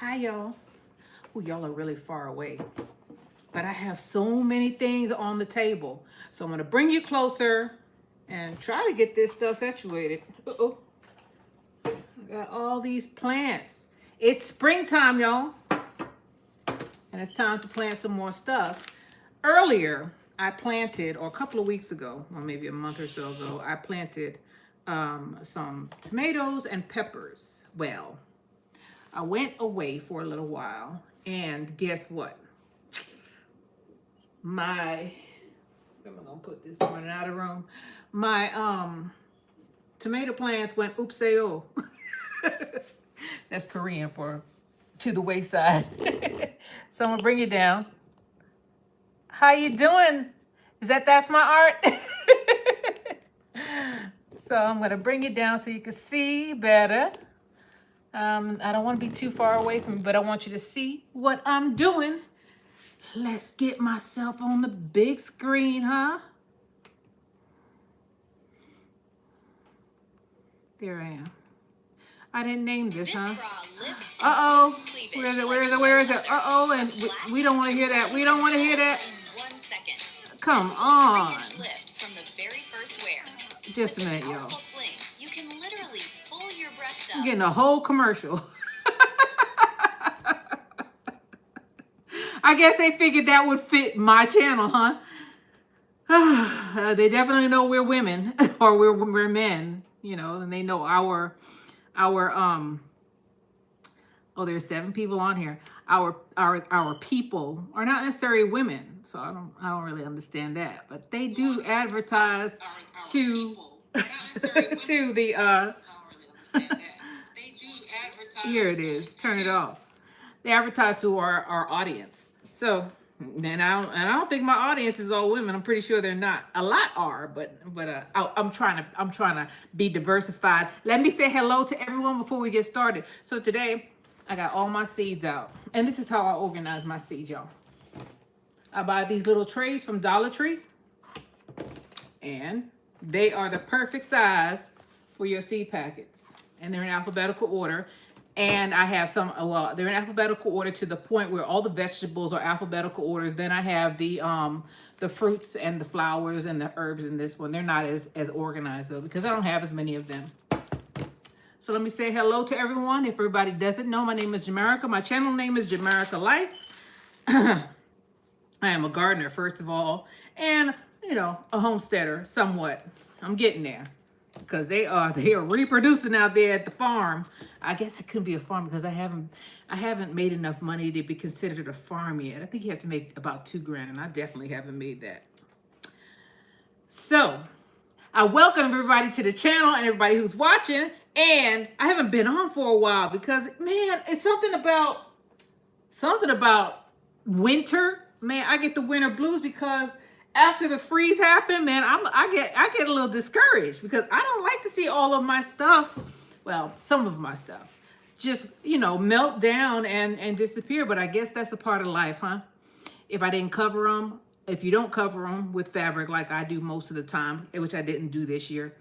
Hi, y'all. Oh, y'all are really far away. But I have so many things on the table. So I'm going to bring you closer and try to get this stuff situated. Uh-oh. I got all these plants. It's springtime, y'all. And it's time to plant some more stuff. Earlier, I planted, or a couple of weeks ago, or maybe a month or so ago, I planted some tomatoes and peppers. Well, I went away for a little while, and guess what? My, where am I gonna put this? Running out of room. My tomato plants went oopsie-oo. That's Korean for to the wayside. So I'm gonna bring you down. How you doing? That's my art? So I'm gonna bring you down so you can see better. I don't want to be too far away from you, but I want you to see what I'm doing. Let's get myself on the big screen, huh? There I am. I didn't name this, huh? Uh-oh. Where is it? Where is it? Where is it? Uh-oh. And we don't want to hear that. We don't want to hear that. Come on. Just a minute, y'all. I'm getting a whole commercial. I guess they figured that would fit my channel, huh? They definitely know we're women or we're men, you know, and they know our oh, there's 7 people on here. Our people are not necessarily women, so I don't really understand that, but they do advertise to to the here it is. Turn it off. They advertise to our audience. So, and I don't think my audience is all women. I'm pretty sure they're not. A lot are, but I'm trying to be diversified. Let me say hello to everyone before we get started. So today, I got all my seeds out, and this is how I organize my seeds, y'all. I buy these little trays from Dollar Tree, and they are the perfect size for your seed packets, and they're in alphabetical order. And I have some, well, they're in alphabetical order to the point where all the vegetables are alphabetical orders. Then I have the fruits and the flowers and the herbs in this one. They're not as organized though, because I don't have as many of them. So let me say hello to everyone. If everybody doesn't know, my name is Jamerica. My channel name is Jamerica Life. I am a gardener, first of all, and, you know, a homesteader somewhat. I'm getting there, because they are reproducing out there at the farm. I guess it couldn't be a farm because I haven't made enough money to be considered a farm yet. I think you have to make about $2,000, and I definitely haven't made that. So I welcome everybody to the channel and everybody who's watching. And I haven't been on for a while because, man, it's something about winter. Man, I get the winter blues because after the freeze happened, man, I get a little discouraged because I don't like to see all of my stuff, well, some of my stuff, just, you know, melt down and disappear. But I guess that's a part of life, huh? If you don't cover them with fabric like I do most of the time, which I didn't do this year,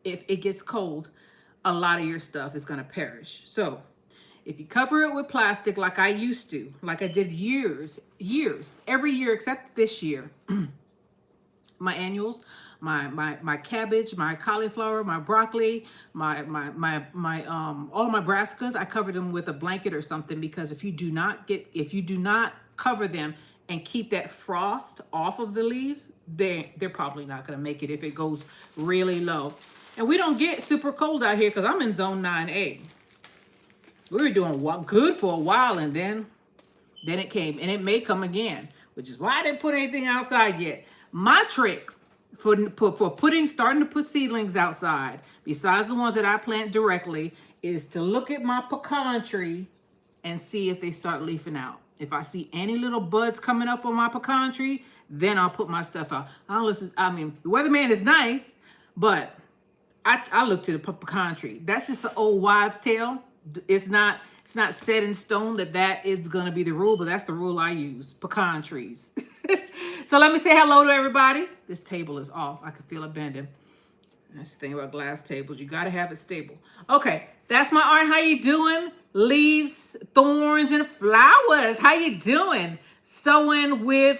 if it gets cold, a lot of your stuff is going to perish. So if you cover it with plastic like I used to, like I did years, every year except this year, my annuals, my cabbage, my cauliflower, my broccoli, my all my brassicas, I cover them with a blanket or something, because if you do not cover them and keep that frost off of the leaves, they're probably not going to make it if it goes really low. And we don't get super cold out here because I'm in zone 9A. We were doing good for a while, and then it came, and it may come again, which is why I didn't put anything outside yet. My trick for starting to put seedlings outside, besides the ones that I plant directly, is to look at my pecan tree and see if they start leafing out. If I see any little buds coming up on my pecan tree, then I'll put my stuff out. I mean, the weatherman is nice, but I look to the pecan tree. That's just an old wives' tale. It's not set in stone that is going to be the rule, but that's the rule I use. Pecan trees. So let me say hello to everybody. This table is off. I can feel it bending. That's the thing about glass tables. You got to have it stable. Okay, that's my art. How you doing? leaves, thorns, and flowers. How you doing? Sewing with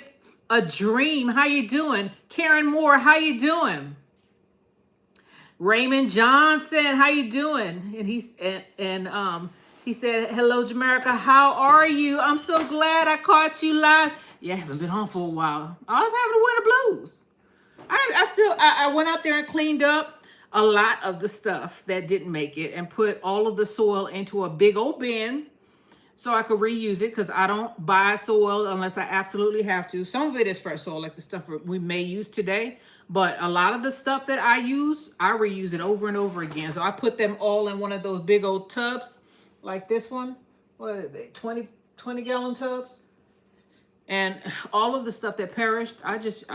a dream. How you doing? Karen Moore, how you doing? Raymond Johnson, how you doing? He said, "Hello, Jamerica. How are you? I'm so glad I caught you live. Yeah, I haven't been on for a while. I was having the winter blues. I went out there and cleaned up a lot of the stuff that didn't make it and put all of the soil into a big old bin so I could reuse it because I don't buy soil unless I absolutely have to. Some of it is fresh soil, like the stuff we may use today. But a lot of the stuff that I use, I reuse it over and over again. So I put them all in one of those big old tubs like this one. What are they? 20-gallon tubs. And all of the stuff that perished, I just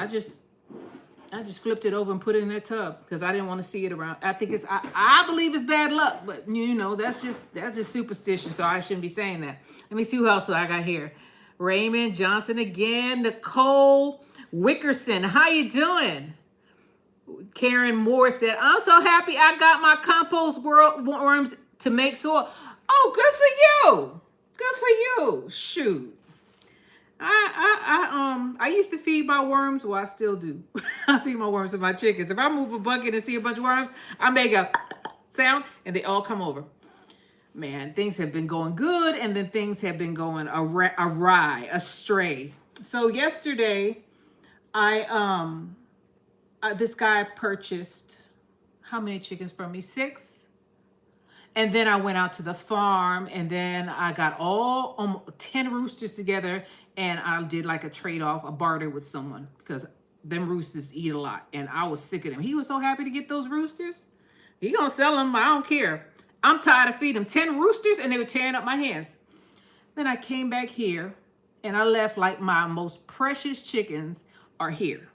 flipped it over and put it in that tub because I didn't want to see it around. I think I believe it's bad luck, but you know, that's just superstition. So I shouldn't be saying that. Let me see who else I got here. Raymond Johnson again. Nicole Wickerson. How you doing? Karen Moore said, I'm so happy I got my compost worms to make soil. Oh, good for you. Good for you. Shoot. I used to feed my worms. Well, I still do. I feed my worms to my chickens. If I move a bucket and see a bunch of worms, I make a sound and they all come over. Man, things have been going good and then things have been going awry, astray. So yesterday, this guy purchased how many chickens from me? 6. And then I went out to the farm and then I got all 10 roosters together and I did like a trade-off, a barter with someone because them roosters eat a lot and I was sick of them. He was so happy to get those roosters. He gonna sell them, I don't care. I'm tired of feeding them 10 roosters and they were tearing up my hands. Then I came back here and I left like my most precious chickens are here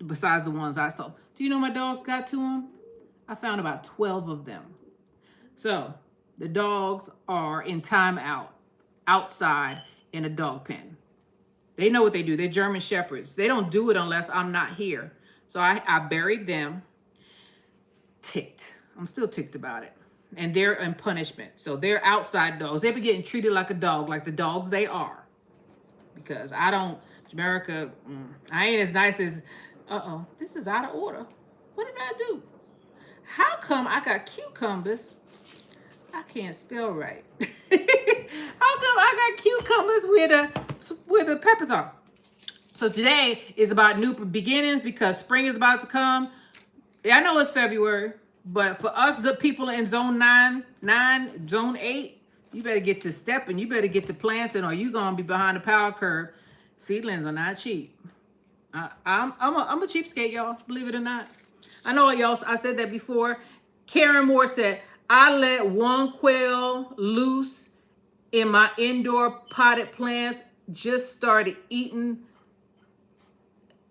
besides the ones I saw. Do you know my dogs got to them? I found about 12 of them. So the dogs are in timeout outside in a dog pen. They know what they do. They're German Shepherds. They don't do it unless I'm not here. So I buried them. Ticked. I'm still ticked about it. And they're in punishment. So they're outside dogs. They've been getting treated like a dog, like the dogs they are. Because Jamerica, I ain't as nice as, this is out of order. What did I do? How come I got cucumbers? I can't spell right. How come I got cucumbers where the peppers are? So today is about new beginnings because spring is about to come. I know it's February, but for us, the people in zone 9, zone 8, you better get to stepping. You better get to planting or you're going to be behind the power curve. Seedlings are not cheap. I'm a cheapskate, y'all, believe it or not. I know y'all, I said that before. Karen Moore said, I let one quail loose in my indoor potted plants, just started eating,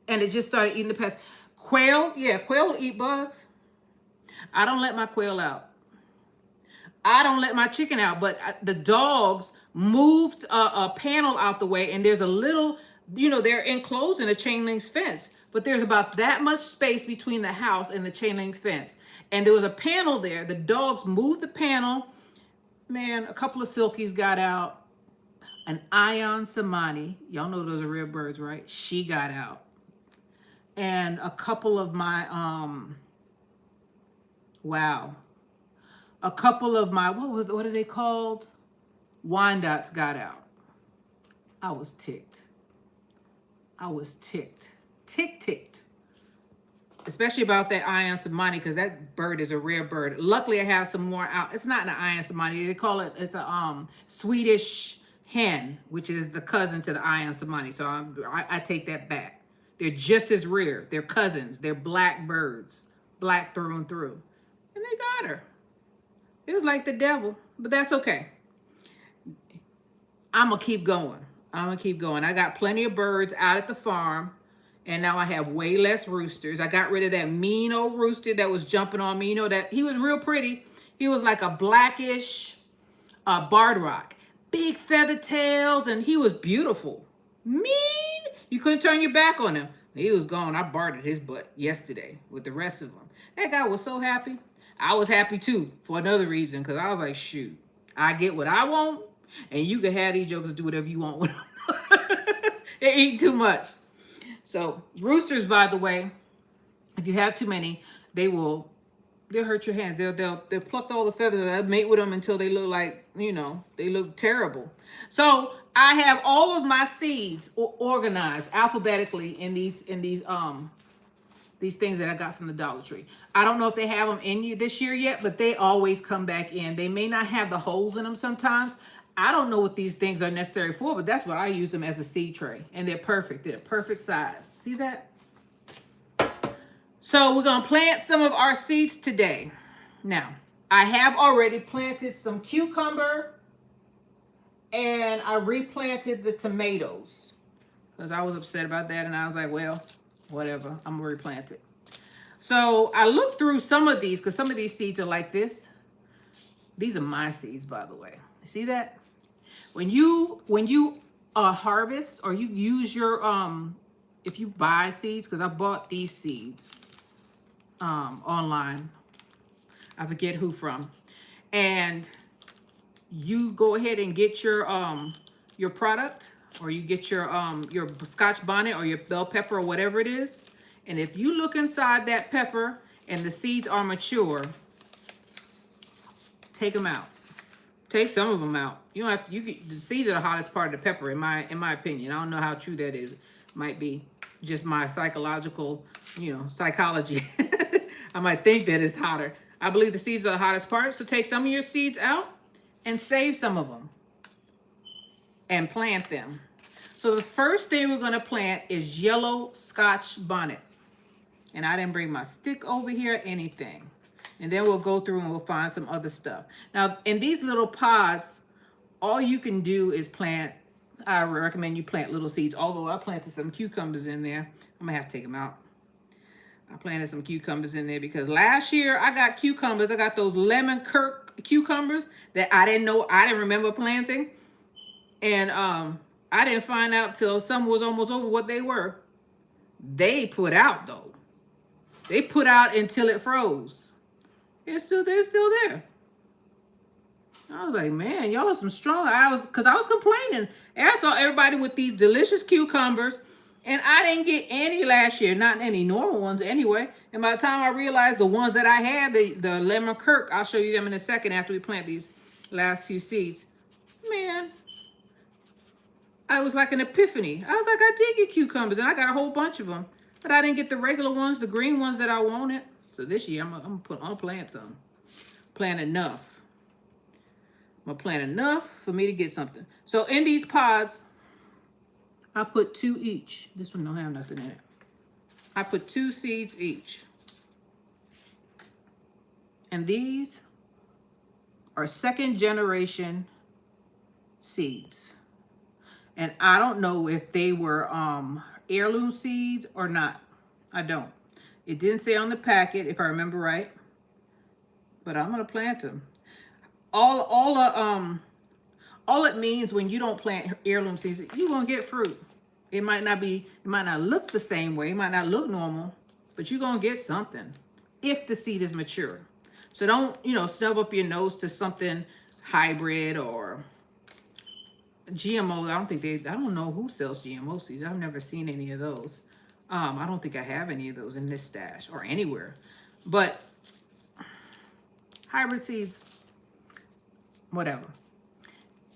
and it just started eating the pests. Quail, yeah, quail will eat bugs. I don't let my quail out. I don't let my chicken out, but the dogs moved a panel out the way, and there's a little, they're enclosed in a chain link fence, but there's about that much space between the house and the chain link fence. And there was a panel there. The dogs moved the panel. Man, a couple of silkies got out. An Ion Samani, y'all know those are rare birds, right? She got out. And a couple of my, a couple of my, what are they called? Wyandottes got out. I was ticked. Ticked. Especially about that Ion Samani, because that bird is a rare bird. Luckily, I have some more out. It's not an Ion Samani. They call it, it's a Swedish hen, which is the cousin to the Ion Samani. So I take that back. They're just as rare. They're cousins. They're black birds. Black through and through. And they got her. It was like the devil, but that's okay. I'm going to keep going. I got plenty of birds out at the farm. And now I have way less roosters. I got rid of that mean old rooster that was jumping on me. That he was real pretty. He was like a blackish barred rock. Big feather tails, and he was beautiful. Mean. You couldn't turn your back on him. He was gone. I bartered his butt yesterday with the rest of them. That guy was so happy. I was happy too for another reason because I was like, shoot. I get what I want, and you can have these jokers do whatever you want with them. They eat too much. So roosters, by the way, if you have too many, they'll hurt your hands. They'll pluck all the feathers. They'll mate with them until they look like, they look terrible. So I have all of my seeds organized alphabetically in these things that I got from the Dollar Tree. I don't know if they have them in you this year yet, but they always come back in. They may not have the holes in them sometimes. I don't know what these things are necessary for, but that's what I use them as a seed tray. And they're perfect. They're perfect size. See that? So we're going to plant some of our seeds today. Now, I have already planted some cucumber, and I replanted the tomatoes because I was upset about that, and I was like, well, whatever, I'm going to replant it. So I looked through some of these because some of these seeds are like this. These are my seeds, by the way. See that? When you harvest, or you use your, if you buy seeds, because I bought these seeds online, I forget who from, and you go ahead and get your product, or you get your Scotch bonnet or your bell pepper or whatever it is, and if you look inside that pepper and the seeds are mature, take them out. Take some of them out. You don't have to, the seeds are the hottest part of the pepper, in my opinion. I don't know how true that is. Might be just my psychological, psychology. I might think that it's hotter. I believe the seeds are the hottest part. So take some of your seeds out and save some of them and plant them. So the first thing we're going to plant is yellow Scotch bonnet. And I didn't bring my stick over here, anything. And then we'll go through and we'll find some other stuff. Now, in these little pods, all you can do is plant. I recommend you plant little seeds, although I planted some cucumbers in there. I'm going to have to take them out. I planted some cucumbers in there because last year I got cucumbers. I got those lemon Kirk cucumbers that I didn't remember planting. And I didn't find out till summer was almost over what they were. They put out, though. They put out until it froze. They're still there. I was like, man, y'all are some strong. Because I was complaining. And I saw everybody with these delicious cucumbers, and I didn't get any last year, not any normal ones anyway. And by the time I realized the ones that I had, the lemon Kirk, I'll show you them in a second after we plant these last two seeds. Man, I was like an epiphany. I was like, I did get cucumbers, and I got a whole bunch of them. But I didn't get the regular ones, the green ones that I wanted. So this year, I'm gonna plant some. Plant enough. I'm gonna plant enough for me to get something. So in these pods, I put 2 each. This one don't have nothing in it. I put 2 seeds each. And these are 2nd generation seeds. And I don't know if they were heirloom seeds or not. I don't. It didn't say on the packet, if I remember right. But I'm gonna plant them. All it means when you don't plant heirloom seeds, you won't get fruit. It might not look the same way, it might not look normal, but you're gonna get something if the seed is mature. So don't, snub up your nose to something hybrid or GMO. I don't know who sells GMO seeds. I've never seen any of those. I don't think I have any of those in this stash or anywhere. But hybrid seeds, whatever.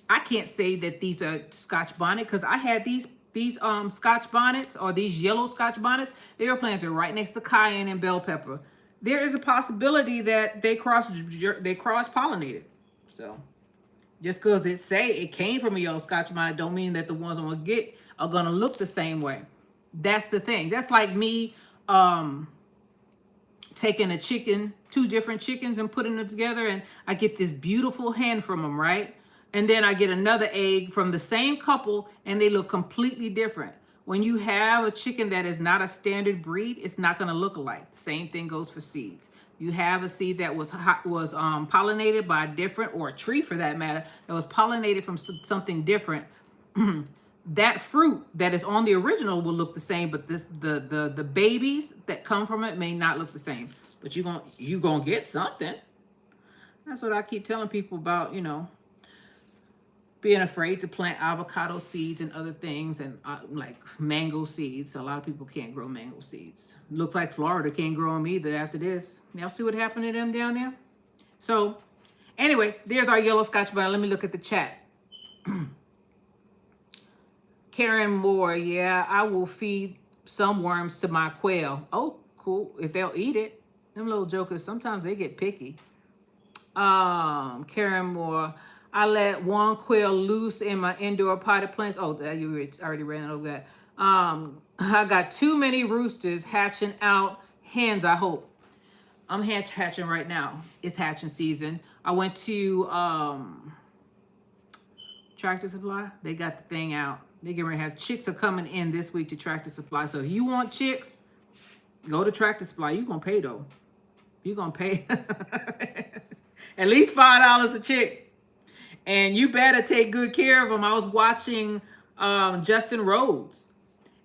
I can't say that these are Scotch bonnet because I had these Scotch bonnets, or these yellow Scotch bonnets. They were planted right next to cayenne and bell pepper. There is a possibility that they cross-pollinated. So just because it came from a yellow Scotch bonnet don't mean that the ones I'm gonna get are gonna look the same way. That's the thing. That's like me taking a chicken, 2 different chickens, and putting them together, and I get this beautiful hen from them, right? And then I get another egg from the same couple, and they look completely different. When you have a chicken that is not a standard breed, it's not going to look alike. Same thing goes for seeds. You have a seed that was pollinated by a different, or a tree for that matter, that was pollinated from something different. That fruit that is on the original will look the same, but the babies that come from it may not look the same. But you're gonna get something. That's what I keep telling people about, being afraid to plant avocado seeds and other things, and like mango seeds. A lot of people can't grow mango seeds. Looks like Florida can't grow them either after this. Y'all see what happened to them down there? So anyway, there's our yellow Scotch bonnet. Let me look at the chat. Karen Moore, yeah, I will feed some worms to my quail. Oh, cool. If they'll eat it. Them little jokers, sometimes they get picky. Karen Moore, I let one quail loose in my indoor potted plants. Oh, you already ran over that. I got too many roosters hatching out hens, I hope. I'm hatching right now. It's hatching season. I went to Tractor Supply. They got the thing out. They're going to have chicks are coming in this week to Tractor Supply. So if you want chicks, go to Tractor Supply. You're going to pay though. You're going to pay at least $5 a chick. And you better take good care of them. I was watching Justin Rhodes.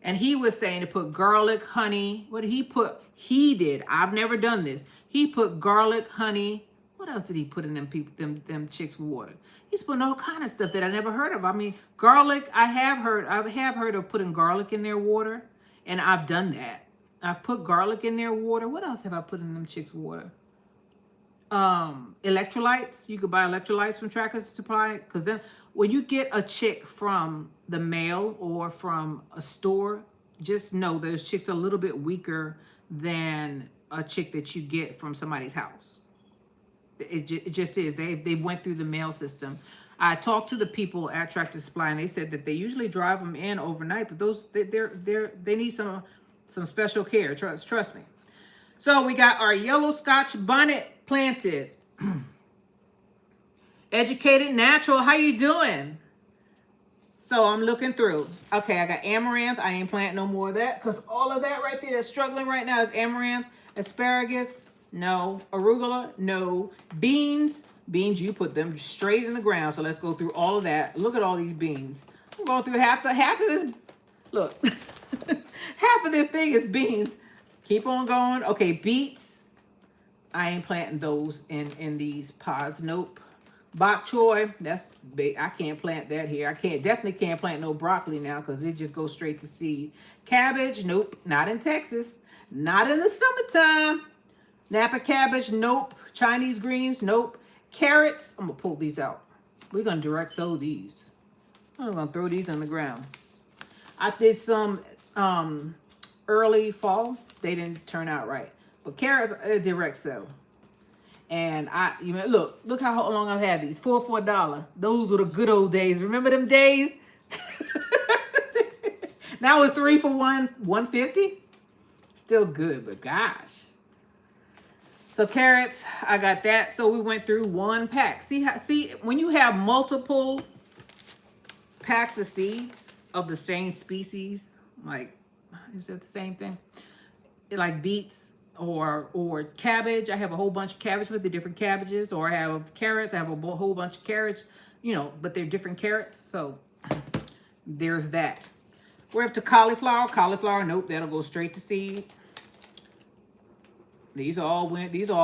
And he was saying to put garlic, honey. What did he put? He did. I've never done this. He put garlic, honey. What else did he put in them chicks' water? He's putting all kind of stuff that I never heard of. I mean, garlic. I have heard of putting garlic in their water, and I've done that. I've put garlic in their water. What else have I put in them chicks' water? Electrolytes. You could buy electrolytes from Tractor Supply, because then when you get a chick from the mail or from a store, just know those chicks are a little bit weaker than a chick that you get from somebody's house. It just is. They went through the mail system. I talked to the people at Tractor Supply, and they said that they usually drive them in overnight, but those they need some special care. Trust me. So we got our yellow Scotch bonnet planted. Educated Natural, how you doing? So I'm looking through. Okay, I got amaranth. I ain't planting no more of that, because all of that right there that's struggling right now is amaranth. Asparagus, no. Arugula, no. Beans, you put them straight in the ground. So let's go through all of that. Look at all these beans. I'm going through half of this. Look, half of this thing is beans. Keep on going. Okay, beets. I ain't planting those in these pods. Nope. Bok choy, that's big. I can't plant that here. Definitely can't plant no broccoli now, because it just goes straight to seed. Cabbage, nope. Not in Texas. Not in the summertime. Napa cabbage, nope. Chinese greens, nope. Carrots, I'm gonna pull these out. We're gonna direct sow these. I'm gonna throw these on the ground. I did some early fall. They didn't turn out right. But carrots are direct sow. And look how long I've had these. For $4. Those were the good old days. Remember them days? Now it's 3 for $1.50. Still good, but gosh. So carrots, I got that. So we went through one pack. See when you have multiple packs of seeds of the same species, like, is that the same thing? Like beets or cabbage. I have a whole bunch of cabbage with the different cabbages, or I have carrots. I have a whole bunch of carrots, but they're different carrots. So there's that. We're up to cauliflower. Cauliflower, nope, that'll go straight to seed. These all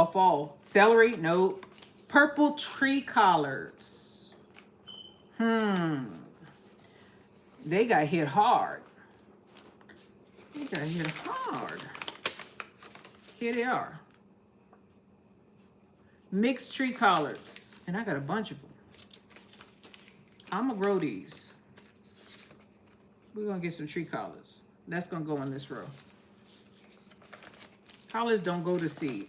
fall. Celery, nope. Purple tree collards. They got hit hard. Here they are. Mixed tree collards. And I got a bunch of them. I'm going to grow these. We're going to get some tree collards. That's going to go in this row. Collards don't go to seed.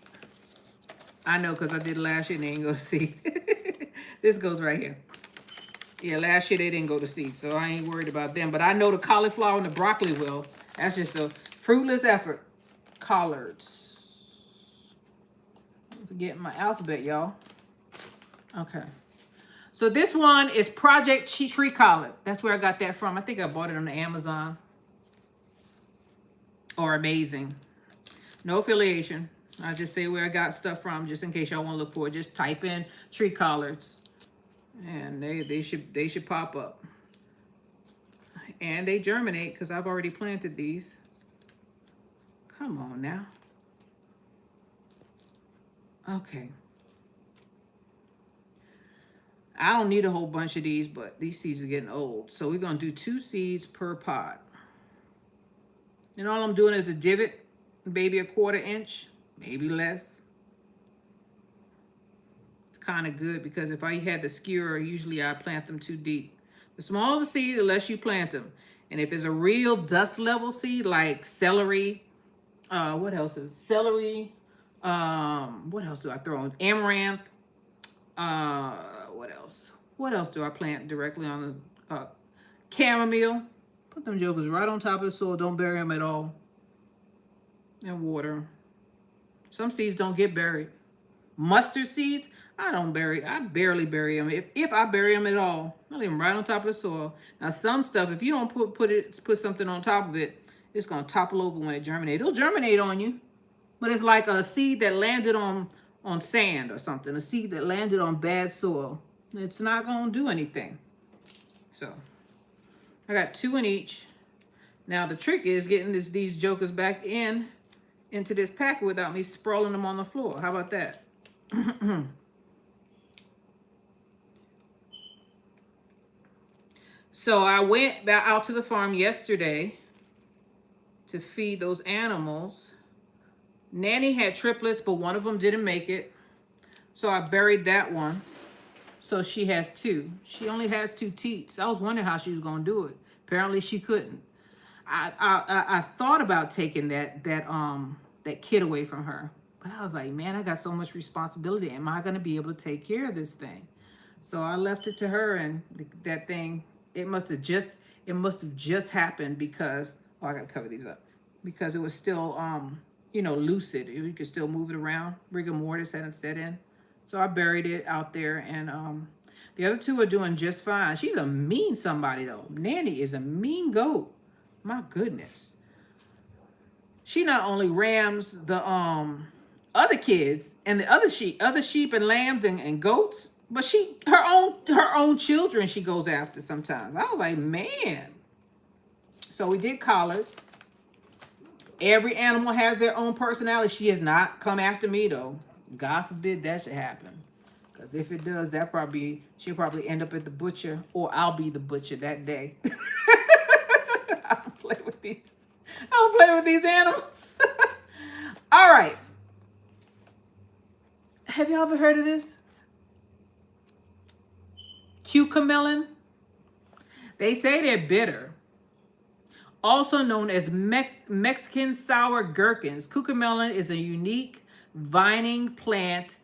I know, because I did last year and they didn't go to seed. This goes right here. Yeah, last year they didn't go to seed, so I ain't worried about them. But I know the cauliflower and the broccoli will. That's just a fruitless effort. Collards. I'm forgetting my alphabet, y'all. Okay. So this one is Project Tree Collard. That's where I got that from. I think I bought it on the Amazon. Or Amazing. No affiliation. I just say where I got stuff from, just in case y'all want to look for it. Just type in tree collards, and they should pop up. And they germinate, because I've already planted these. Come on now. Okay. I don't need a whole bunch of these, but these seeds are getting old. So we're going to do 2 seeds per pot. And all I'm doing is a divot, maybe a 1/4 inch, maybe less. It's kind of good because if I had the skewer, usually I plant them too deep. The smaller the seed, the less you plant them. And if it's a real dust level seed like celery, what else is celery? What else do I throw in? Amaranth. What else? What else do I plant directly on the chamomile? Put them jokers right on top of the soil. Don't bury them at all. And water. Some seeds don't get buried. Mustard seeds, I barely bury them. If I bury them at all, I leave them right on top of the soil. Now some stuff, if you don't put something on top of it, it's gonna topple over when it germinates. It'll germinate on you, but it's like a seed that landed on sand or something. A seed that landed on bad soil. It's not gonna do anything. So I got 2 in each. Now the trick is getting these jokers back into this packet without me sprawling them on the floor. How about that? So I went back out to the farm yesterday to feed those animals. Nanny had triplets, but one of them didn't make it. So I buried that one. So she has 2. She only has 2 teats. I was wondering how she was going to do it. Apparently she couldn't. I thought about taking that kid away from her. But I was like, man, I got so much responsibility. Am I going to be able to take care of this thing? So I left it to her, and that thing, it must have just happened because, I got to cover these up, because it was still, lucid. You could still move it around. Rigor mortis hadn't set in. So I buried it out there, and the other 2 are doing just fine. She's a mean somebody, though. Nanny is a mean goat. My goodness. She not only rams the other kids and the other sheep and lambs and goats, but her own children she goes after sometimes. I was like, man. So we did collards. Every animal has their own personality. She has not come after me, though. God forbid that should happen. Because if it does, she'll probably end up at the butcher, or I'll be the butcher that day. I don't play with these animals. All right. Have y'all ever heard of this? Cucamelon. They say they're bitter. Also known as Mexican sour gherkins. Cucamelon is a unique vining plant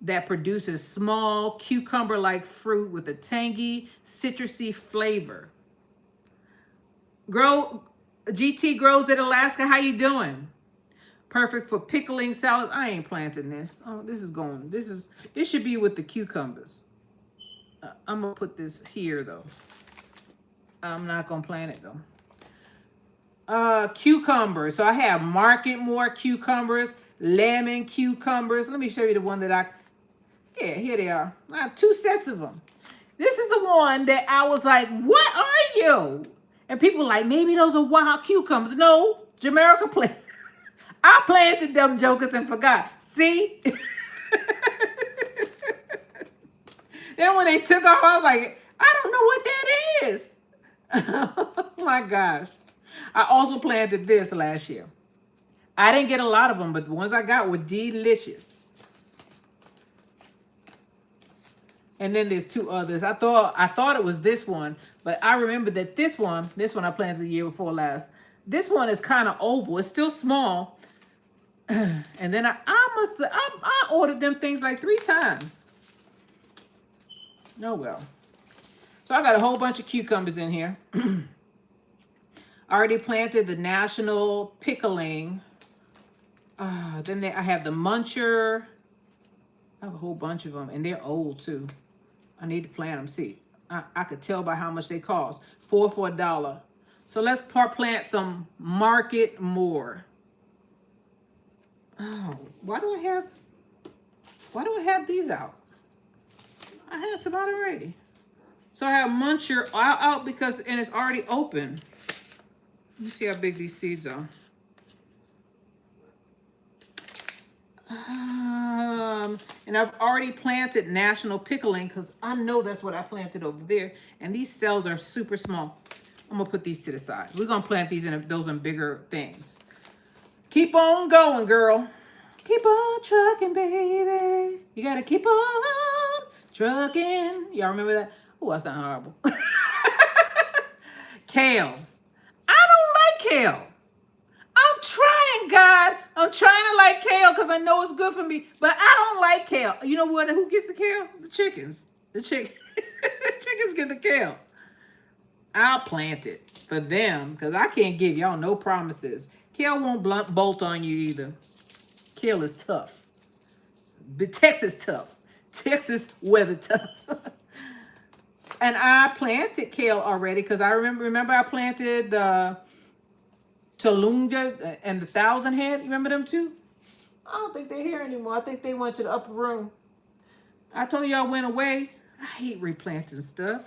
that produces small cucumber-like fruit with a tangy, citrusy flavor. GT grows in Alaska. How you doing? Perfect for pickling salad. I ain't planting this. Oh, this should be with the cucumbers. I'm gonna put this here though. I'm not gonna plant it though. Cucumbers. So I have Marketmore cucumbers, lemon cucumbers. Let me show you the one that here they are. I have 2 sets of them. This is the one that I was like, what are you? And people were like, maybe those are wild cucumbers. No, Jamerica planted. I planted them jokers and forgot. See? Then when they took off, I was like, I don't know what that is. Oh my gosh. I also planted this last year. I didn't get a lot of them, but the ones I got were delicious. And then there's 2 others. I thought it was this one, but I remember that this one I planted the year before last. This one is kind of oval. It's still small. And then I ordered them things like 3 times. Oh well. So I got a whole bunch of cucumbers in here. I already planted the national pickling. Then I have the muncher. I have a whole bunch of them, and they're old too. I need to plant them. See, I could tell by how much they cost. 4 for $1. So let's plant some Marketmore. Oh, why do I have these out? I had some out already. So I have muncher out because, and it's already open. Let me see how big these seeds are. And I've already planted national pickling because I know that's what I planted over there. And these cells are super small. I'm gonna put these to the side. We're gonna plant these in those in bigger things. Keep on going, girl. Keep on trucking, baby. You gotta keep on trucking. Y'all remember that? Oh, that sounds horrible. Kale. I don't like kale. I'm trying, God. I'm trying to like kale because I know it's good for me, but I don't like kale. You know what? Who gets the kale? The chickens. The chickens get the kale. I'll plant it for them because I can't give y'all no promises. Kale won't bolt on you either. Kale is tough. But Texas tough. Texas weather tough. And I planted kale already because I remember I planted the Talunga and the Thousand Head. You remember them too? I don't think they're here anymore. I think they went to the upper room. I told y'all went away. I hate replanting stuff.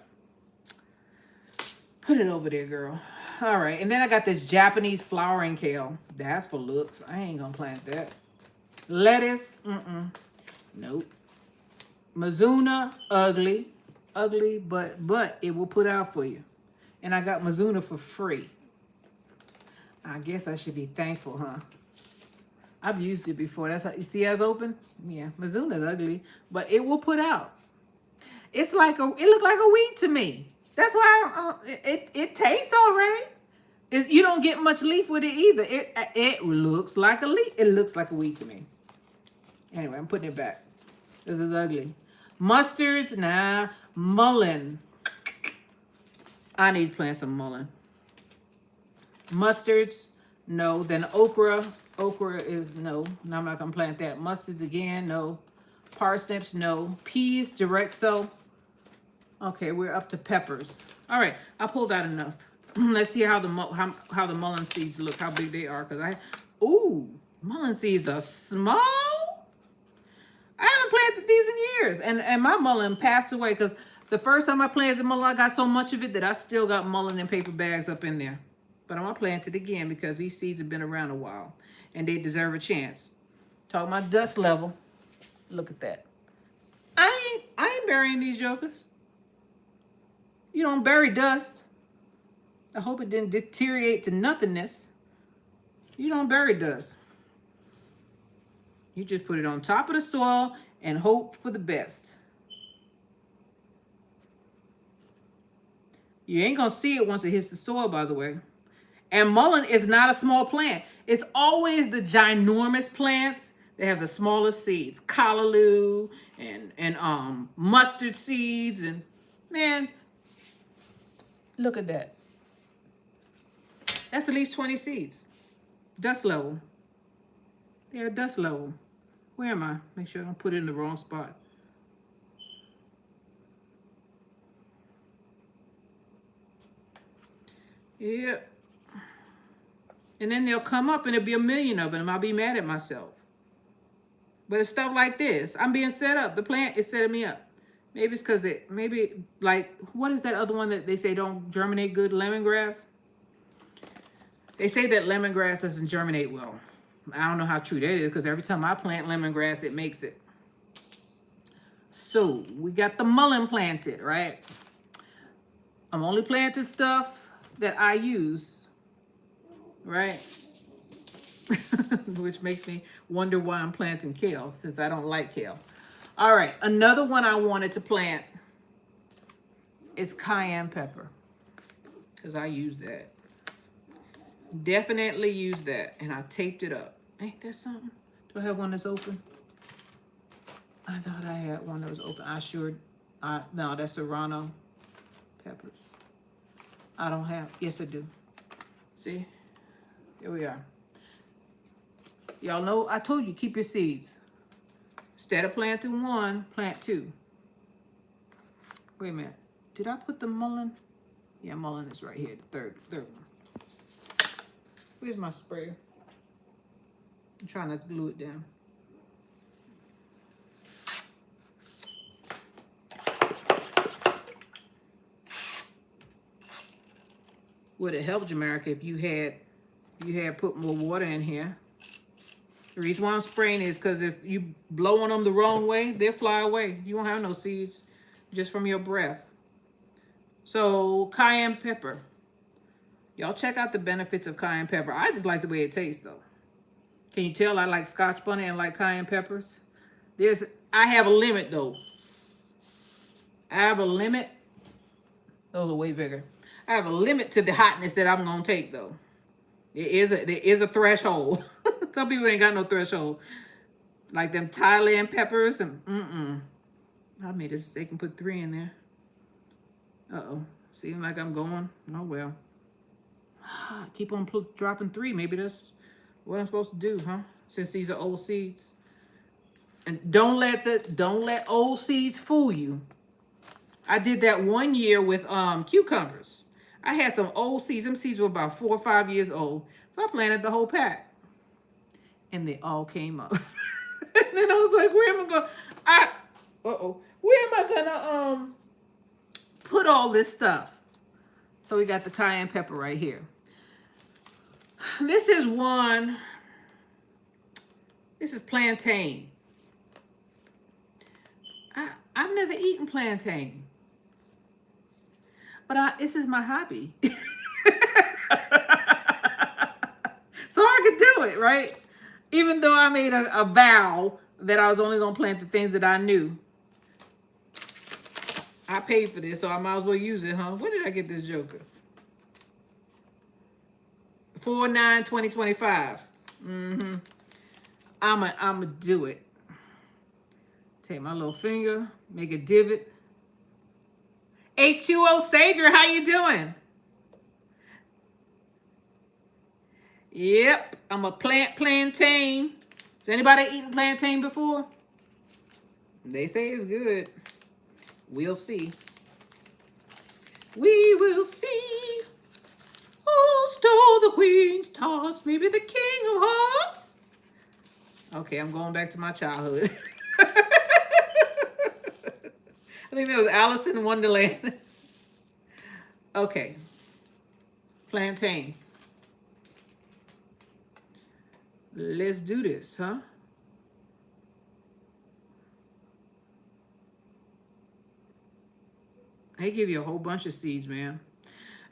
Put it over there, girl. All right. And then I got this Japanese flowering kale. That's for looks. I ain't going to plant that. Lettuce. Nope. Mizuna. Ugly. Ugly, but it will put out for you. And I got Mizuna for free. I guess I should be thankful, huh? I've used it before. That's how you see as open? Yeah, Mizuna's ugly, but it will put out. It looked like a weed to me. That's why it tastes all right. You don't get much leaf with it either. It looks like a leaf. It looks like a weed to me. Anyway, I'm putting it back. This is ugly. Mustards, nah. Mullen. I need to plant some mullen. Mustards, no. Then okra. Okra is no. No, I'm not going to plant that. Mustards again, no. Parsnips, no. Peas, direct sow. Okay, we're up to peppers. All right, I pulled out enough. Let's see how the mullen seeds look, how big they are. Ooh, mullen seeds are small. I haven't planted these in years. And my mullen passed away because the first time I planted mullen, I got so much of it that I still got mullen in paper bags up in there. But I'm going to plant it again because these seeds have been around a while. And they deserve a chance. Talking about dust level. Look at that. I ain't burying these jokers. You don't bury dust. I hope it didn't deteriorate to nothingness. You don't bury dust. You just put it on top of the soil and hope for the best. You ain't going to see it once it hits the soil, by the way. And mullen is not a small plant. It's always the ginormous plants that have the smallest seeds. Callaloo and mustard seeds. And man, look at that. That's at least 20 seeds. Dust level. They're dust level. Where am I? Make sure I don't put it in the wrong spot. Yep. And then they'll come up and there'll be a million of them and I'll be mad at myself. But it's stuff like this. I'm being set up. The plant is setting me up. Maybe it's because what is that other one that they say don't germinate good? Lemongrass? They say that lemongrass doesn't germinate well. I don't know how true that is because every time I plant lemongrass, it makes it. So we got the mullen planted, right? I'm only planting stuff that I use, right? Which makes me wonder why I'm planting kale since I don't like kale. All right, another one I wanted to plant is cayenne pepper because I use that. Definitely use that. And I taped it up. Ain't that something? Do I have one that's open? I thought I had one that was open. No, that's serrano peppers. I don't have. Yes, I do. See? Here we are. Y'all know, I told you, keep your seeds. Instead of planting one, plant two. Wait a minute. Did I put the mullen? Yeah, mullen is right here, the third one. Where's my sprayer? I'm trying to glue it down. Would it help, Jamerica, if you had put more water in here? The reason why I'm spraying is because if you blow on them the wrong way, they'll fly away. You won't have no seeds just from your breath. So cayenne pepper. Y'all check out the benefits of cayenne pepper. I just like the way it tastes though. Can you tell I like Scotch bonnet and like cayenne peppers? I have a limit though. I have a limit. Those are way bigger. I have a limit to the hotness that I'm gonna take though. There is a threshold. Some people ain't got no threshold. Like them Thailand peppers and I made a mistake and put 3 in there. Uh-oh. Seems like I'm going. Oh well. Keep on dropping 3. Maybe that's what I'm supposed to do, huh? Since these are old seeds. And don't let old seeds fool you. I did that one year with cucumbers. I had some old seeds. Them seeds were about 4 or 5 years old. So I planted the whole pack. And they all came up. And then I was like, where am I going? Where am I gonna put all this stuff? So we got the cayenne pepper right here. This is plantain. I've never eaten plantain. But this is my hobby. So I could do it, right? Even though I made a vow that I was only going to plant the things that I knew. I paid for this, so I might as well use it, huh? Where did I get this joker? 4/9/2025. I'ma do it. Take my little finger, make a divot. H2O Savior, how you doing? Yep, I'm a plant plantain. Has anybody eaten plantain before? They say it's good. We'll see. We will see. Who stole the queen's tarts? Maybe the king of hearts? Okay, I'm going back to my childhood. I think that was Alice in Wonderland. Okay. Plantain. Let's do this, huh? They give you a whole bunch of seeds, man.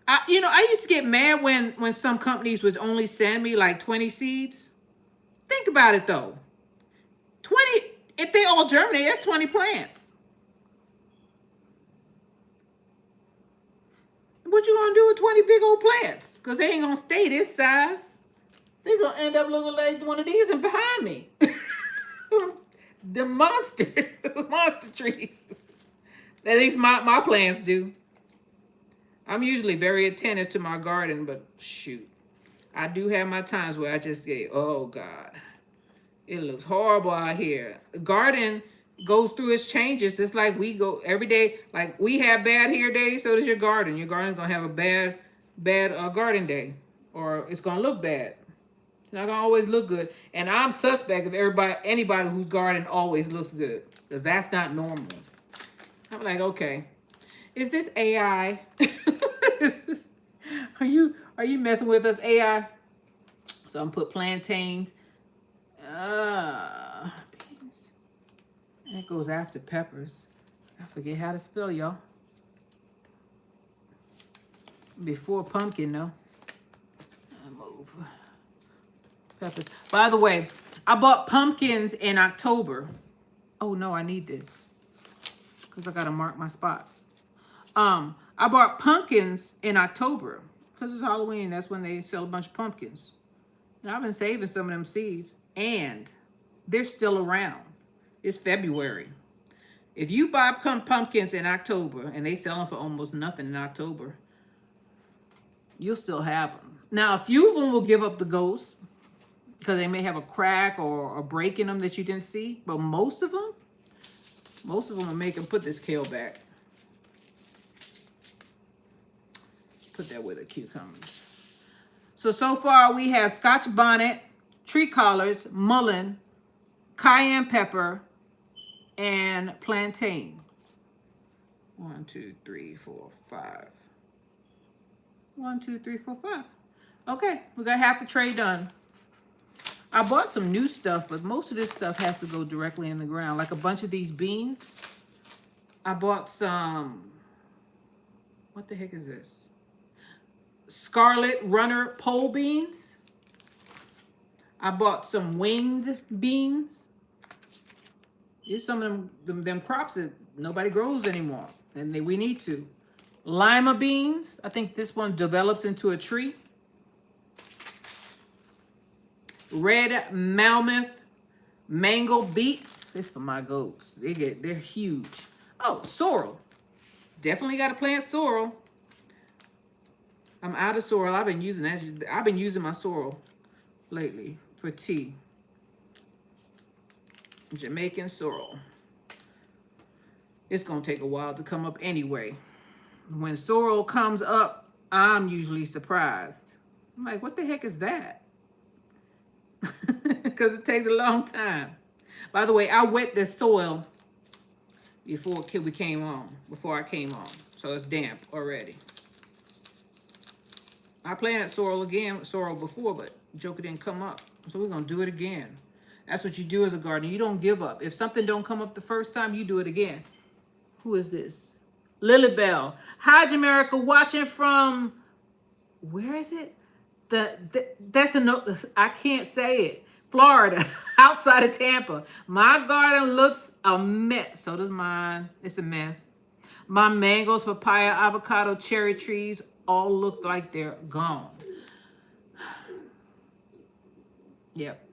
I used to get mad when some companies would only send me like 20 seeds. Think about it though. 20, if they all germinate, that's 20 plants. What you gonna do with 20 big old plants? Because they ain't gonna stay this size. They're gonna end up looking like one of these and behind me. The monster trees. At least my plants do. I'm usually very attentive to my garden, but shoot. I do have my times where I just get, oh God. It looks horrible out here. The garden goes through its changes. It's like we go every day. Like we have bad hair days, so does your garden. Your garden's gonna have a bad garden day, or it's gonna look bad. It's not gonna always look good. And I'm suspect of anybody whose garden always looks good, because that's not normal. I'm like, okay, is this AI? Are you messing with us, AI? So I'm put plantains. Beans. That goes after peppers. I forget how to spell, y'all. Before pumpkin, though. Move. Peppers. By the way, I bought pumpkins in October. Oh no, I need this. Because I gotta mark my spots. I bought pumpkins in October. Because it's Halloween. That's when they sell a bunch of pumpkins. And I've been saving some of them seeds. And they're still around. It's February. If you buy pumpkins in October, and they sell them for almost nothing in October, you'll still have them. Now, a few of them will give up the ghost, because they may have a crack or a break in them that you didn't see. But most of them will make them put this kale back. Put that with the cucumbers. So far we have Scotch bonnet, tree collards, mullen, cayenne pepper, and plantain. 1, 2, 3, 4, 5. 1, 2, 3, 4, 5. Okay, we got half the tray done. I bought some new stuff, but most of this stuff has to go directly in the ground. Like a bunch of these beans. I bought some, what the heck is this? Scarlet Runner pole beans. I bought some winged beans. These some of them crops that nobody grows anymore, and we need to. Lima beans. I think this one develops into a tree. Red Mammoth mango beets. This is for my goats. They're huge. Oh, sorrel. Definitely got to plant sorrel. I'm out of sorrel. I've been using my sorrel lately for tea. Jamaican sorrel. It's gonna take a while to come up anyway. When sorrel comes up, I'm usually surprised. I'm like, what the heck is that? Because it takes a long time. By the way, I wet the soil before I came on, so it's damp already. I planted sorrel before, but Joker didn't come up, so we're gonna do it again. That's what you do as a gardener. You don't give up. If something don't come up the first time, you do it again. Who is this? Lilybell. Hi, Jamerica, watching from, where is it? That's I can't say it. Florida, outside of Tampa. My garden looks a mess. So does mine. It's a mess. My mangoes, papaya, avocado, cherry trees all look like they're gone. Yep.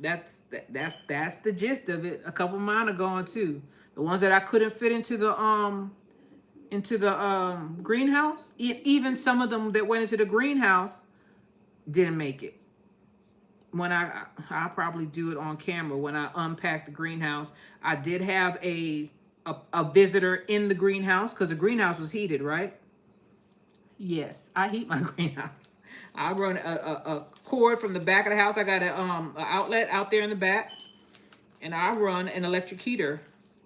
That's the gist of it. A couple of mine are gone too. The ones that I couldn't fit into the greenhouse, even some of them that went into the greenhouse didn't make it. When I'll probably do it on camera when I unpack the greenhouse. I did have a visitor in the greenhouse because the greenhouse was heated, right? Yes, I heat my greenhouse. I run a cord from the back of the house. I got an outlet out there in the back, and I run an electric heater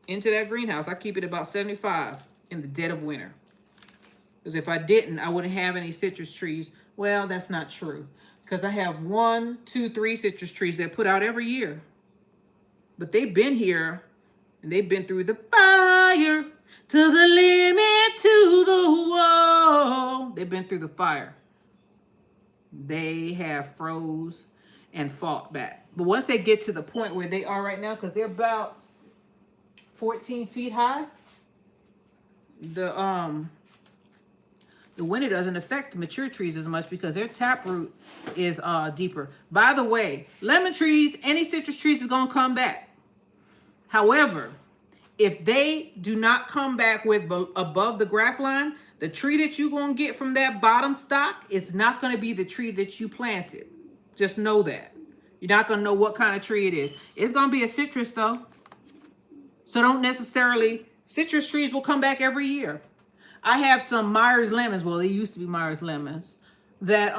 into that greenhouse. I keep it about 75 in the dead of winter. Because if I didn't, I wouldn't have any citrus trees. Well, that's not true. Because I have 1, 2, 3 citrus trees that put out every year. But they've been here, and they've been through the fire, to the limit, to the wall. They've been through the fire. They have froze and fought back. But once they get to the point where they are right now, because they're about 14 feet high, the winter doesn't affect mature trees as much because their taproot is deeper. By the way, lemon trees, any citrus trees is gonna come back. However, if they do not come back with above the graft line, the tree that you're gonna get from that bottom stock is not gonna be the tree that you planted. Just know that. You're not gonna know what kind of tree it is. It's gonna be a citrus though. So don't necessarily, citrus trees will come back every year. I have some Myers lemons. Well, they used to be Myers lemons that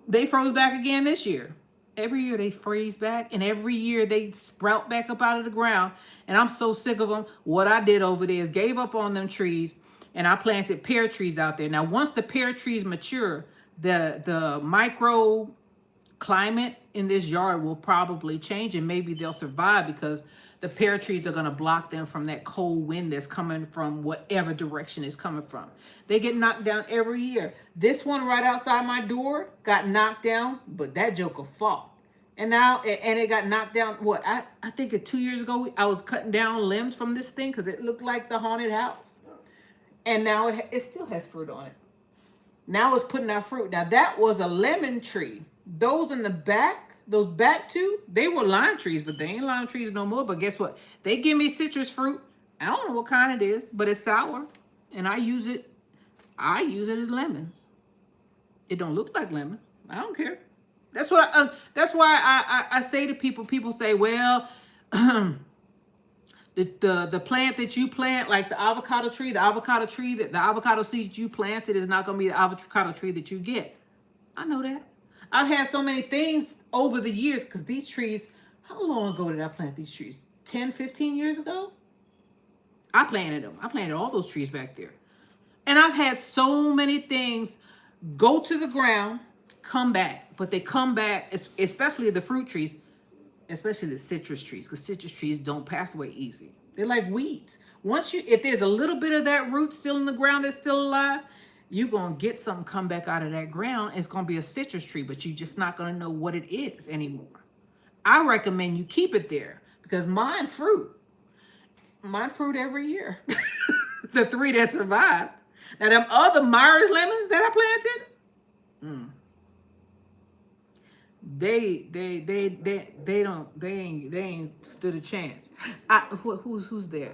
they froze back again this year. Every year they freeze back, and every year they sprout back up out of the ground. And I'm so sick of them. What I did over there is gave up on them trees, and I planted pear trees out there. Now, once the pear trees mature, the micro climate in this yard will probably change, and maybe they'll survive because the pear trees are going to block them from that cold wind that's coming from whatever direction it's coming from. They get knocked down every year. This one right outside my door got knocked down, but that joker fought. And now, and it got knocked down, what, I think 2 years ago, I was cutting down limbs from this thing because it looked like the haunted house. And now it still has fruit on it. Now it's putting out fruit. Now that was a lemon tree. Those in the back, those back two, they were lime trees, but they ain't lime trees no more. But guess what? They give me citrus fruit. I don't know what kind it is, but it's sour. And I use it as lemons. It don't look like lemons. I don't care. That's why I say to people, people say, well, the plant that you plant, like the avocado seed you planted is not going to be the avocado tree that you get. I know that. I've had so many things over the years because these trees, how long ago did I plant these trees? 10, 15 years ago? I planted them. I planted all those trees back there. And I've had so many things go to the ground, come back, but they come back, especially the fruit trees, especially the citrus trees, because citrus trees don't pass away easy. They're like weeds. If there's a little bit of that root still in the ground that's still alive, you're going to get something come back out of that ground. It's going to be a citrus tree, but you're just not going to know what it is anymore. I recommend you keep it there because mine fruit every year. The 3 that survived. Now them other Myers lemons that I planted, they ain't stood a chance. Who's there?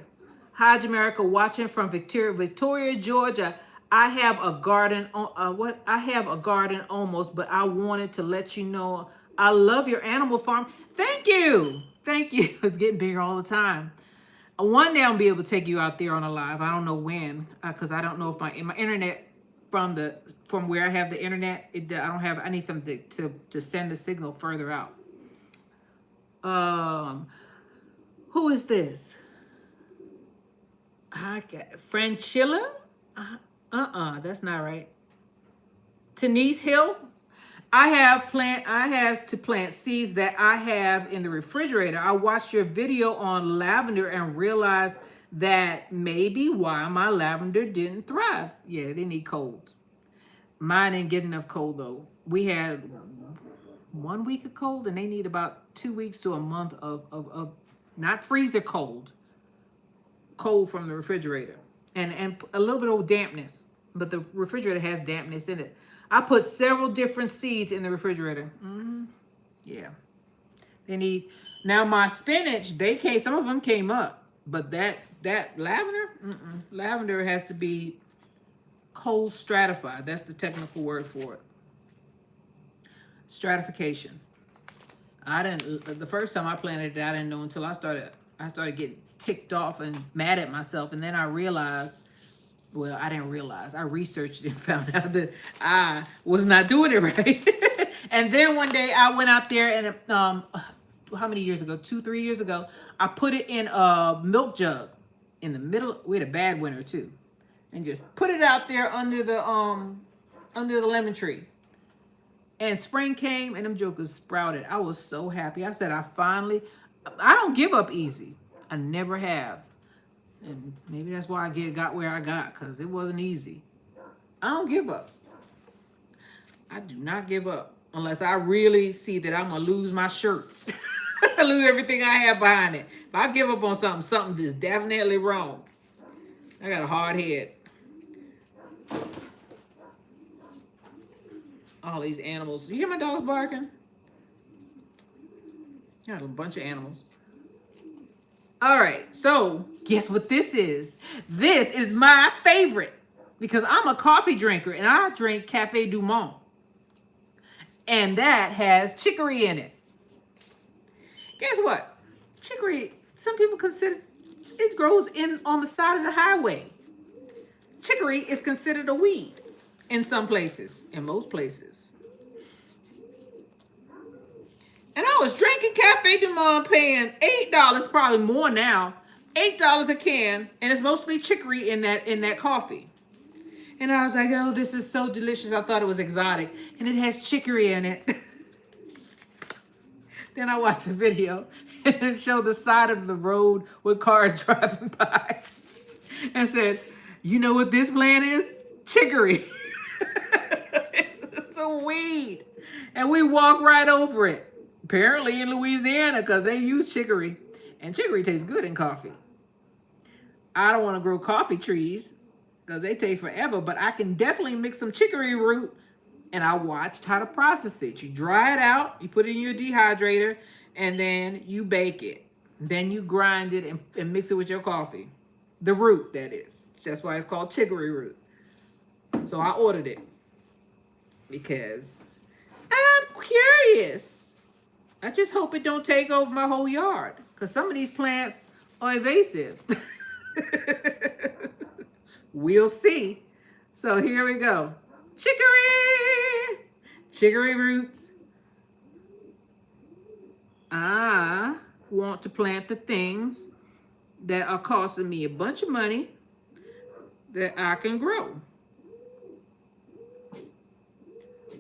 Hi, Jamerica, watching from Victoria, Georgia. I have a garden. I have a garden almost, but I wanted to let you know I love your animal farm. Thank you. It's getting bigger all the time. One day I'll be able to take you out there on a live. I don't know when, because I don't know if my internet from where I have the internet, I don't have. I need something to send the signal further out. Who is this? Franchilla? That's not right. Denise Hill. I have to plant seeds that I have in the refrigerator. I watched your video on lavender and realized that maybe why my lavender didn't thrive. Yeah, they need cold. Mine didn't get enough cold though. We had 1 week of cold and they need about 2 weeks to a month of not freezer cold from the refrigerator and a little bit of dampness, but the refrigerator has dampness in it. I put several different seeds in the refrigerator. Yeah. They need, now my spinach, some of them came up, but that lavender, lavender has to be cold stratified. That's the technical word for it. Stratification. The first time I planted it, I didn't know until I started getting ticked off and mad at myself. And then I realized, well, I didn't realize. I researched it and found out that I was not doing it right. And then one day I went out there and how many years ago? 2-3 years ago, I put it in a milk jug in the middle. We had a bad winter too, and just put it out there under the lemon tree. And spring came and them jokers sprouted. I was so happy. I said, I don't give up easy. I never have. And maybe that's why I got where I got, because it wasn't easy. I don't give up. I do not give up unless I really see that I'm going to lose my shirt. I lose everything I have behind it. If I give up on something is definitely wrong. I got a hard head. All these animals. You hear my dogs barking? Got a bunch of animals. All right, so guess what this is? This is my favorite because I'm a coffee drinker and I drink Cafe Du Monde. And that has chicory in it. Guess what? Chicory, some people consider it grows on the side of the highway. Chicory is considered a weed in some places, in most places. And I was drinking Cafe Du Monde paying $8, probably more now, $8 a can, and it's mostly chicory in that coffee. And I was like, oh, this is so delicious. I thought it was exotic. And it has chicory in it. Then I watched a video and it showed the side of the road with cars driving by and said, you know what this plant is? Chicory. It's a weed. And we walk right over it. Apparently in Louisiana, because they use chicory. And chicory tastes good in coffee. I don't want to grow coffee trees because they take forever, but I can definitely mix some chicory root, and I watched how to process it. You dry it out, you put it in your dehydrator, and then you bake it. Then you grind it and mix it with your coffee. The root, that is. That's why it's called chicory root. So I ordered it because I'm curious. I just hope it don't take over my whole yard because some of these plants are invasive. We'll see. So here we go. Chicory! Chicory roots. I want to plant the things that are costing me a bunch of money that I can grow.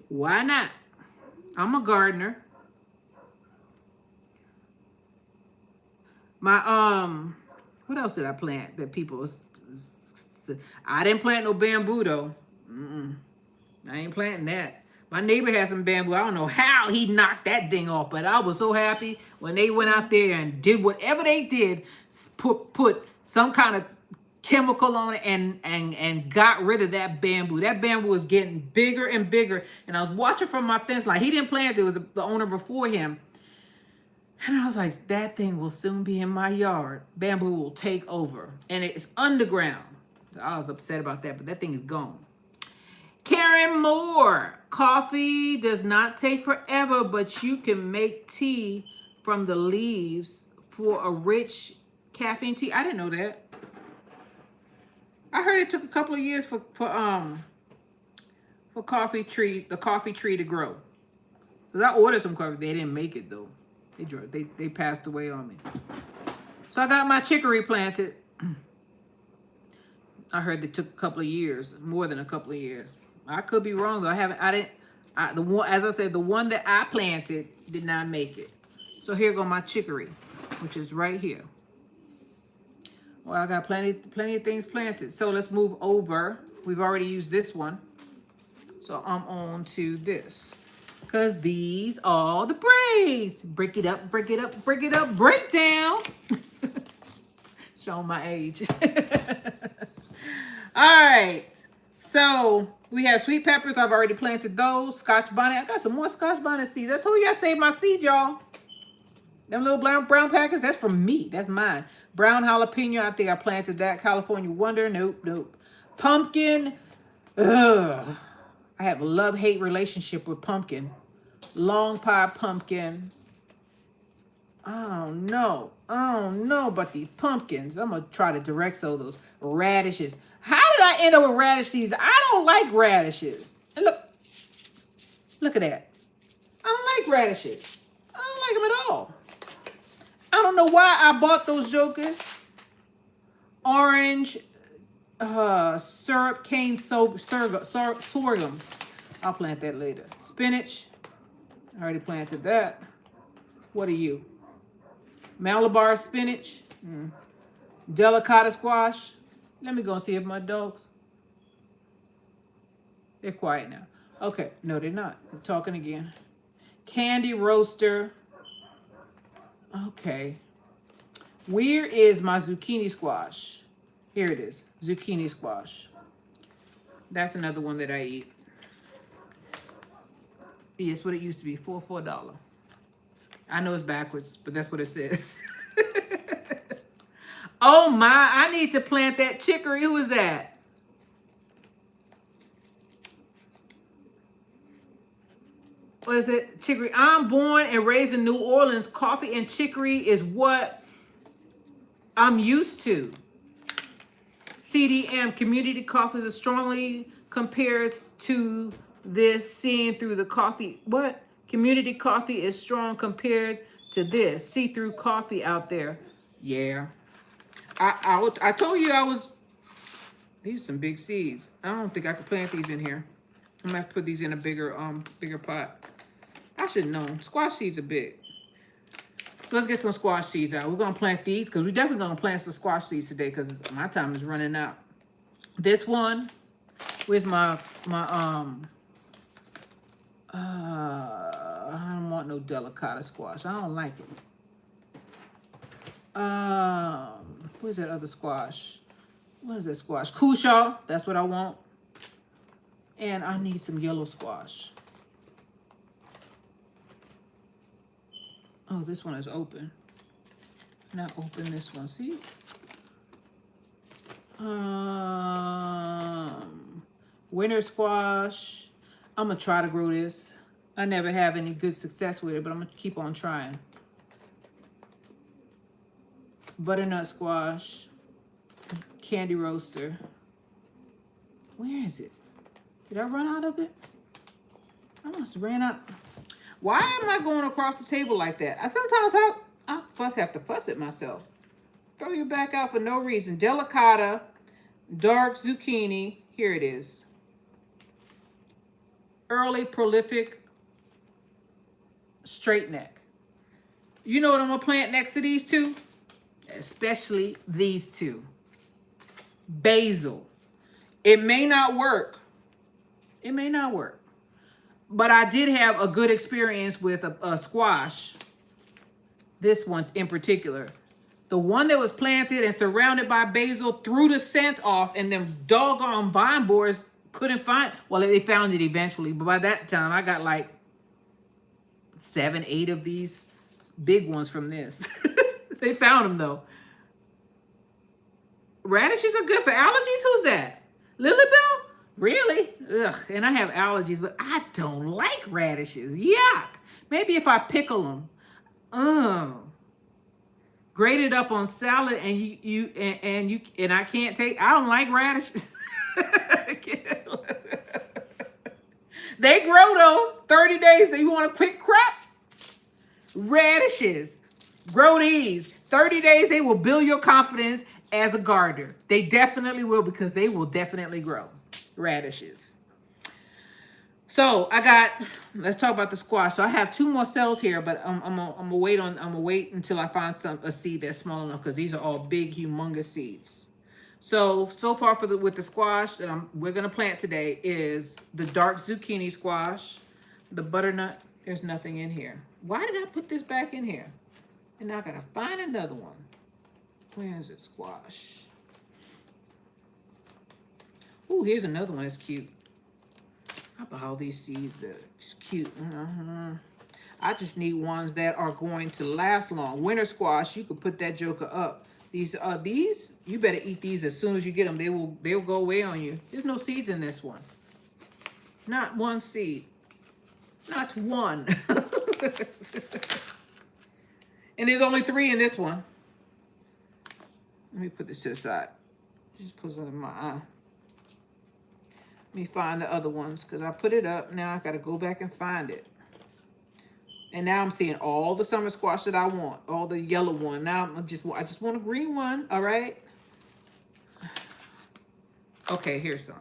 Why not? I'm a gardener. What else did I plant that people? I didn't plant no bamboo though. I ain't planting that. My neighbor had some bamboo. I don't know how he knocked that thing off, but I was so happy when they went out there and did whatever they did, put some kind of chemical on it and got rid of that bamboo. That bamboo was getting bigger and bigger. And I was watching from my fence line. He didn't plant it. It was the owner before him. And I was like, that thing will soon be in my yard. Bamboo will take over. And it's underground. So I was upset about that, but that thing is gone. Karen Moore. Coffee does not take forever, but you can make tea from the leaves for a rich caffeine tea. I didn't know that. I heard it took a couple of years for the coffee tree to grow. Cause I ordered some coffee, they didn't make it though. They passed away on me. So I got my chicory planted. I heard it took a couple of years, more than a couple of years. I could be wrong though. As I said, the one that I planted did not make it. So here go my chicory, which is right here. Well, I got plenty of things planted. So let's move over. We've already used this one. So I'm on to this. Because these are the braids. Break it up, break it up, break it up, break down. Showing my age. All right. So we have sweet peppers. I've already planted those. Scotch bonnet. I got some more scotch bonnet seeds. I told you I saved my seeds, y'all. Them little brown packets, that's from me. That's mine. Brown jalapeno, I think I planted that. California Wonder, nope. Pumpkin, ugh. I have a love-hate relationship with pumpkin. Long pie pumpkin. Oh no, but these pumpkins. I'm going to try to direct sow those radishes. How did I end up with radish seeds? I don't like radishes. And look at that. I don't like radishes. I don't like them at all. I don't know why I bought those jokers. Orange syrup cane sorghum. I'll plant that later. Spinach. I already planted that. What are you? Malabar spinach. Delicata squash. Let me go and see if my dogs. They're quiet now. Okay. No, they're not. They're talking again. Candy roaster. Okay. Where is my zucchini squash? Here it is. Zucchini squash. That's another one that I eat. Yes, what it used to be. $4. I know it's backwards, but that's what it says. Oh my, I need to plant that chicory. Who is that? What is it? Chicory. I'm born and raised in New Orleans. Coffee and chicory is what I'm used to. CDM, community coffee is strongly compares to this, seeing through the coffee. What? Community coffee is strong compared to this. See through coffee out there. Yeah. I told you these are some big seeds. I don't think I could plant these in here. I'm gonna have to put these in a bigger pot. I should have known. Squash seeds are big. So let's get some squash seeds out. We're gonna plant these because we're definitely gonna plant some squash seeds today because my time is running out. This one, where's my I don't want no delicata squash. I don't like it. Where's that other squash? What is that squash? Cushaw. That's what I want. And I need some yellow squash. Oh, this one is open. Not open this one. See? Winter squash. I'm gonna try to grow this. I never have any good success with it, but I'm gonna keep on trying. Butternut squash. Candy roaster. Where is it? Did I run out of it? I must have ran out. Why am I going across the table like that? Sometimes I have to fuss at myself. Throw your back out for no reason. Delicata, dark zucchini. Here it is. Early prolific straight neck. You know what I'm gonna plant next to these two? Especially these two. Basil. It may not work. It may not work. But I did have a good experience with a squash. This one in particular. The one that was planted and surrounded by basil threw the scent off, and them doggone vine borers couldn't find. Well, they found it eventually, but by that time I got like 7, 8 of these big ones from this. They found them though. Radishes are good for allergies? Who's that? Lilybell? Really? Ugh, and I have allergies, but I don't like radishes. Yuck. Maybe if I pickle them. Oh. Grate it up on salad, and I can't take. I don't like radishes. They grow though. 30 days. You want a quick crop? Radishes. Grow these. 30 days. They will build your confidence as a gardener. They definitely will, because they will definitely grow. Radishes. So let's talk about the squash. So I have 2 more cells here, but I'm gonna wait until I find a seed that's small enough, because these are all big, humongous seeds. So far with the squash that we're gonna plant today is the dark zucchini squash, the butternut. There's nothing in here. Why did I put this back in here? And now I gotta find another one. Where is it? Squash. Ooh, here's another one that's cute. How about all these seeds that's cute? I just need ones that are going to last long. Winter squash, you could put that joker up. These you better eat these as soon as you get them. They'll go away on you. There's no seeds in this one. Not one seed. Not one. And there's only 3 in this one. Let me put this to the side. Just put it in my eye. Let me find the other ones, because I put it up. Now I got to go back and find it. And now I'm seeing all the summer squash that I want. All the yellow one. Now I just want a green one. All right. Okay, here's some.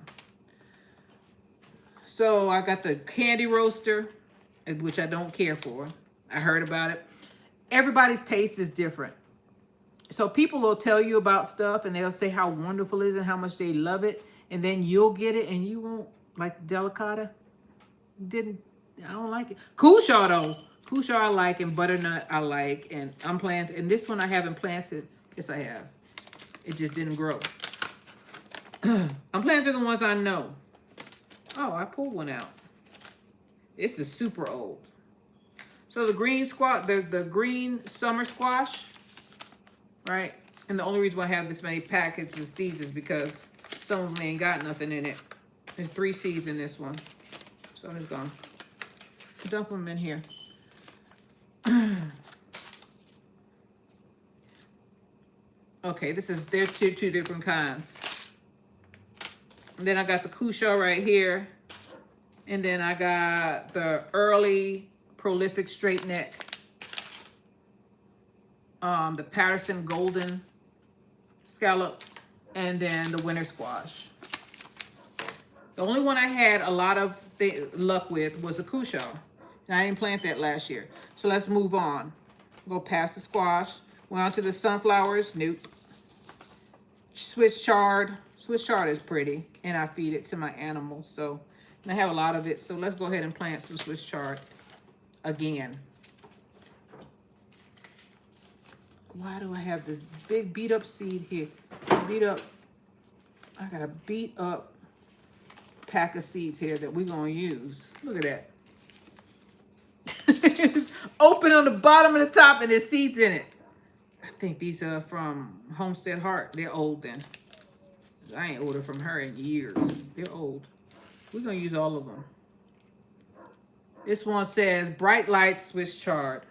So I got the candy roaster, which I don't care for. I heard about it. Everybody's taste is different. So people will tell you about stuff, and they'll say how wonderful it is and how much they love it. And then you'll get it and you won't like the delicata. I don't like it. Cushaw though. Cushaw I like, and butternut I like. And I'm planting, and this one I haven't planted. Yes, I have. It just didn't grow. I'm planting the ones I know. Oh, I pulled one out. This is super old. So the green the green summer squash, right? And the only reason why I have this many packets of seeds is because some of them ain't got nothing in it. There's 3 seeds in this one. So I'm just gonna dump them in here. Okay, they're two different kinds. And then I got the Cushaw right here. And then I got the early prolific straight neck. The Patterson golden scallop. And then the winter squash. The only one I had a lot of luck with was the Cushaw. And I didn't plant that last year. So let's move on. Go past the squash. Went on to the sunflowers. Nope. Swiss chard. Swiss chard is pretty. And I feed it to my animals. So and I have a lot of it. So let's go ahead and plant some Swiss chard again. Why do I have this big beat up seed here? Beat up. I got a beat up pack of seeds here that we're going to use. Look at that. It's open on the bottom and the top, and there's seeds in it. I think these are from Homestead Heart. They're old then. I ain't ordered from her in years. They're old. We're going to use all of them. This one says Bright Light Swiss Chard.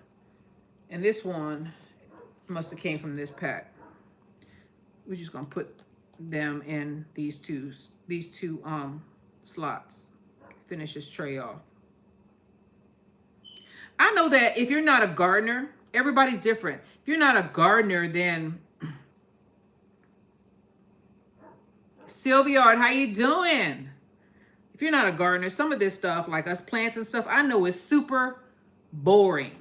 And this one must have came from this pack. We're just going to put them in these two slots. Finish this tray off. I know that if you're not a gardener, everybody's different. If you're not a gardener, then Sylvia, how you doing? If you're not a gardener, some of this stuff, like us plants and stuff, I know it's super boring.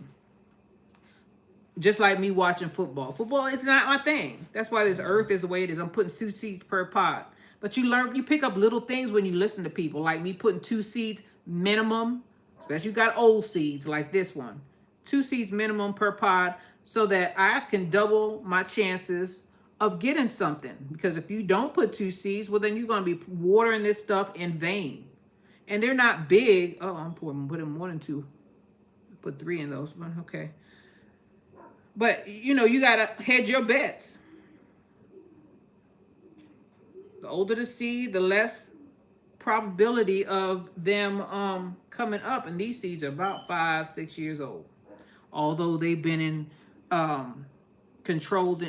Just like me watching football. Football is not my thing. That's why this earth is the way it is. I'm putting 2 seeds per pot. But you pick up little things when you listen to people. Like me putting 2 seeds minimum. Especially you got old seeds like this one. 2 seeds minimum per pod so that I can double my chances of getting something. Because if you don't put 2 seeds, well then you're going to be watering this stuff in vain. And they're not big. Oh, I'm putting more than 2. Put 3 in those. Okay. But, you know, you got to hedge your bets. The older the seed, the less probability of them coming up. And these seeds are about 5-6 years old. Although they've been in a controlled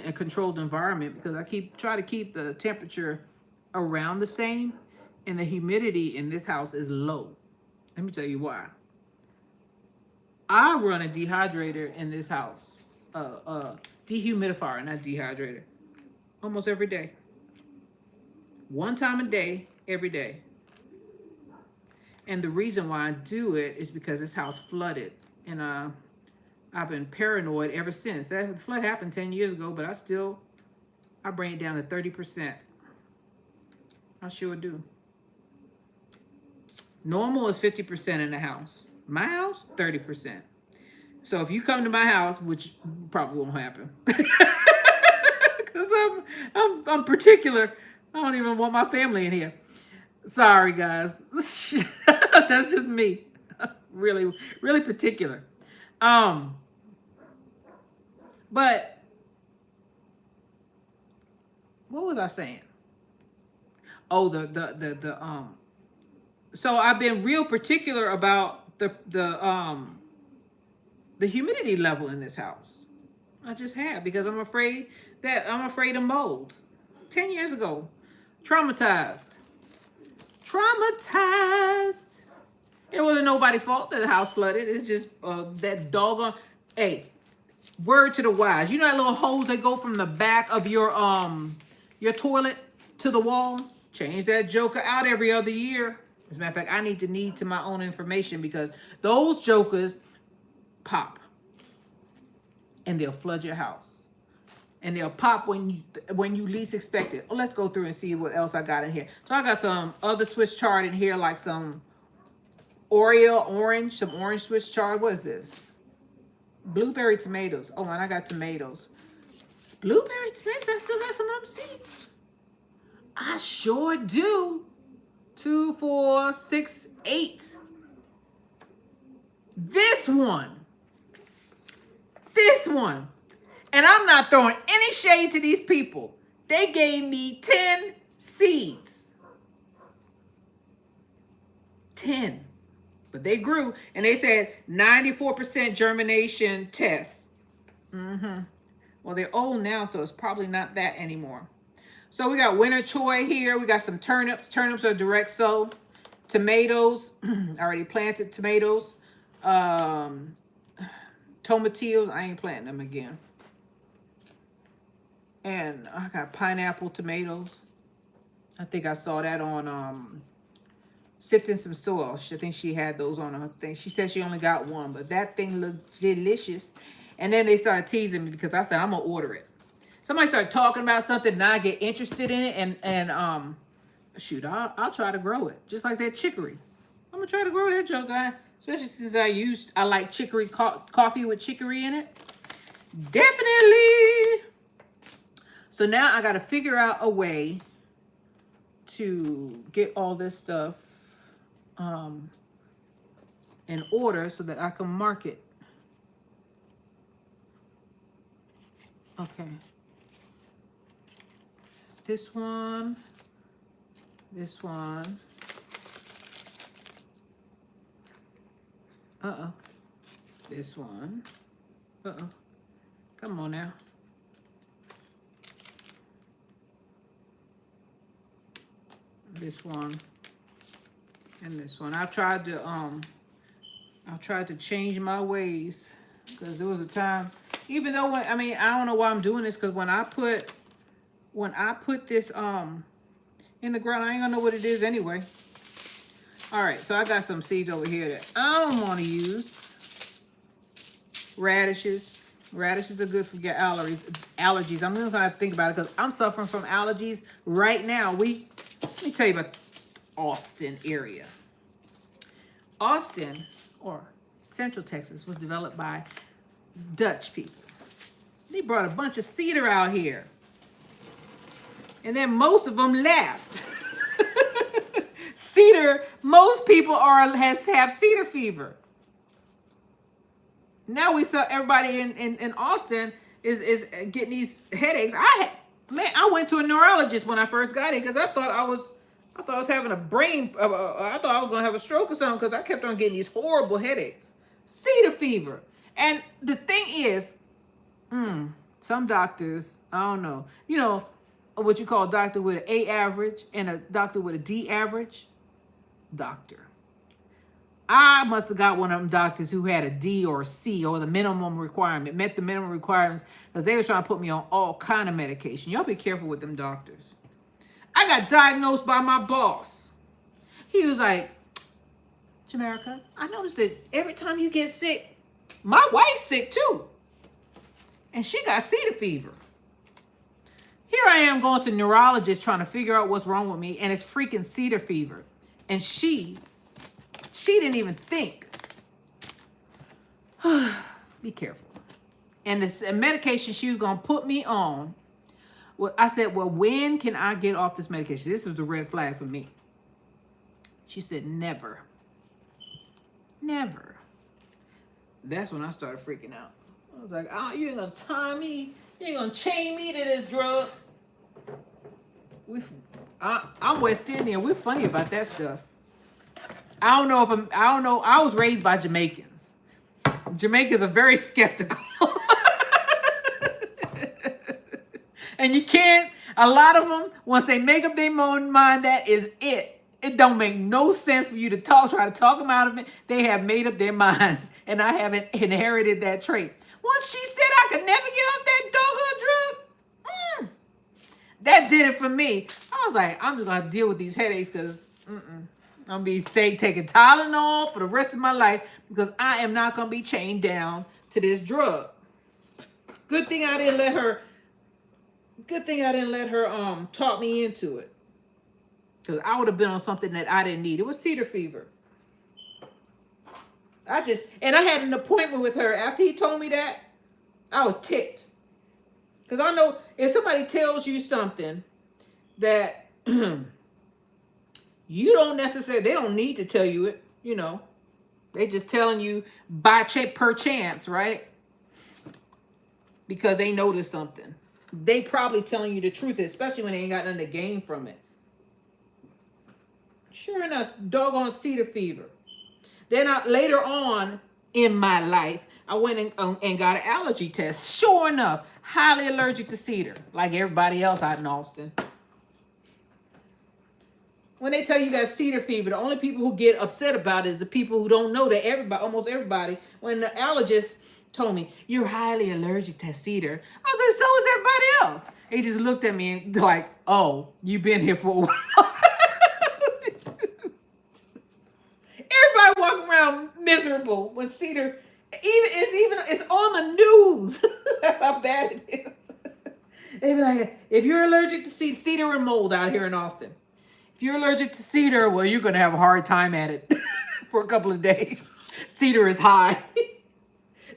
environment, because I try to keep the temperature around the same, and the humidity in this house is low. Let me tell you why. I run a dehydrator in this house. Dehumidifier, not dehydrator, almost every day. 1 time a day, every day. And the reason why I do it is because this house flooded, and I've been paranoid ever since. That flood happened 10 years ago, but I bring it down to 30%. I sure do. Normal is 50% in the house. My house, 30%. So if you come to my house, which probably won't happen, because I'm particular. I don't even want my family in here. Sorry, guys. That's just me. Really, really particular. But what was I saying? Oh, so I've been real particular about the humidity level in this house. I just have, because I'm afraid of mold. 10 years ago, traumatized. It wasn't nobody's fault that the house flooded. It's just that doggone. Hey, word to the wise. You know that little hose that go from the back of your toilet to the wall? Change that joker out every other year. As a matter of fact, I need to my own information, because those jokers pop and they'll flood your house. And they'll pop when you least expect it. Well, let's go through and see what else I got in here. So I got some other Swiss chard in here, like some orange Swiss chard. What is this? Blueberry tomatoes. Oh, and I got tomatoes. Blueberry tomatoes? I still got some of them seeds. I sure do. 2, 4, 6, 8. This one. And I'm not throwing any shade to these people. They gave me 10 seeds. 10. But they grew, and they said 94% germination test. Well, they're old now, so it's probably not that anymore. So we got winter choy here. We got some turnips. Turnips are direct sow. Tomatoes. I already planted tomatoes. Tomatillos. I ain't planting them again. And I got pineapple tomatoes. I think I saw that on Sifting Some Soil. I think she had those on her thing. She said she only got 1, but that thing looked delicious. And then they started teasing me because I said, I'm going to order it. Somebody started talking about something and I get interested in it. And shoot, I'll try to grow it. Just like that chicory. I'm going to try to grow that joke, guy. Especially since I like chicory coffee with chicory in it. Definitely. So now I got to figure out a way to get all this stuff in order so that I can market. Okay. This one. This one. This one. Come on now. This one. And this one. I've tried to change my ways, because there was a time, even though I don't know why I'm doing this, because when I put this in the ground, I ain't gonna know what it is anyway. All right, so I got some seeds over here that I don't want to use. Radishes. Radishes are good for your allergies. I'm going to have to think about it because I'm suffering from allergies right now. Let me tell you about Austin area. Austin, or Central Texas, was developed by Dutch people. They brought a bunch of cedar out here. And then most of them left. Cedar, most people have cedar fever. Now we saw everybody in Austin is getting these headaches. I went to a neurologist when I first got it because I thought I was having a brain. I thought I was gonna have a stroke or something because I kept on getting these horrible headaches. Cedar fever. And the thing is, some doctors, I don't know, you know what you call a doctor with an A average and a doctor with a D average? Doctor. I must have got one of them doctors who had a D or a C or the minimum requirement, met the minimum requirements, because they were trying to put me on all kind of medication. Y'all be careful with them doctors. I got diagnosed by my boss. He was like, Jamerica, I noticed that every time you get sick, my wife's sick too. And she got cedar fever. Here I am going to neurologist trying to figure out what's wrong with me, and it's freaking cedar fever. And she didn't even think. Be careful. And the medication she was going to put me on, well, I said, well, when can I get off this medication? This was a red flag for me. She said, never. Never. That's when I started freaking out. I was like, oh, you ain't going to tie me. You ain't going to chain me to this drug. I'm West Indian. We're funny about that stuff. I don't know. I was raised by Jamaicans. Jamaicans are very skeptical. And you can't, a lot of them, once they make up their own mind, that is it. It don't make no sense for you to try to talk them out of it. They have made up their minds. And I haven't inherited that trait. Once she said I could never get off that doggone drug, that did it for me. I was like, I'm just going to deal with these headaches because I'm going to be taking Tylenol for the rest of my life because I am not going to be chained down to this drug. Good thing I didn't let her talk me into it. Because I would have been on something that I didn't need. It was cedar fever. And I had an appointment with her. After he told me that, I was ticked. Because I know if somebody tells you something that you don't necessarily, they don't need to tell you it, you know. They just telling you per chance, right? Because they noticed something. They probably telling you the truth, especially when they ain't got nothing to gain from it. Sure enough, doggone cedar fever. Then later on in my life, I went and got an allergy test. Sure enough, highly allergic to cedar, like everybody else out in Austin. When they tell you got cedar fever, the only people who get upset about it is the people who don't know that almost everybody, when the allergist told me, you're highly allergic to cedar, I was like, so is everybody else. He just looked at me and like, oh, you've been here for a while. Everybody walking around miserable when cedar, it's on the news. That's how bad it is. They be like, if you're allergic to cedar and mold out here in Austin, if you're allergic to cedar, well, you're going to have a hard time at it for a couple of days. Cedar is high.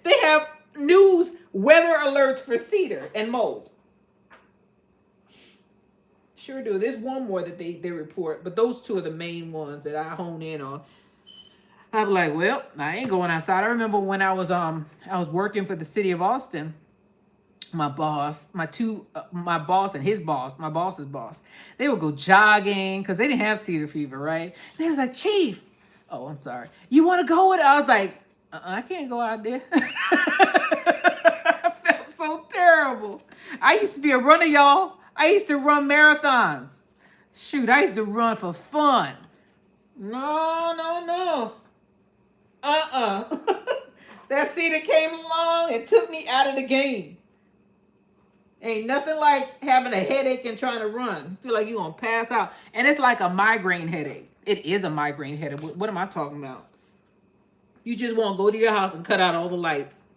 They have news weather alerts for cedar and mold. Sure do. There's one more that they report, but those two are the main ones that I hone in on. I'm like, well, I ain't going outside. I remember when I was working for the city of Austin. My boss, my boss and his boss, my boss's boss, they would go jogging because they didn't have cedar fever, right? And they was like, Chief, oh, I'm sorry, you want to go with it? I was like, I can't go out there. I felt so terrible. I used to be a runner, y'all. I used to run marathons. Shoot, I used to run for fun. No. That cedar came along and took me out of the game. Ain't nothing like having a headache and trying to run. You feel like you're going to pass out. And it's like a migraine headache. It is a migraine headache. What am I talking about? You just want to go to your house and cut out all the lights.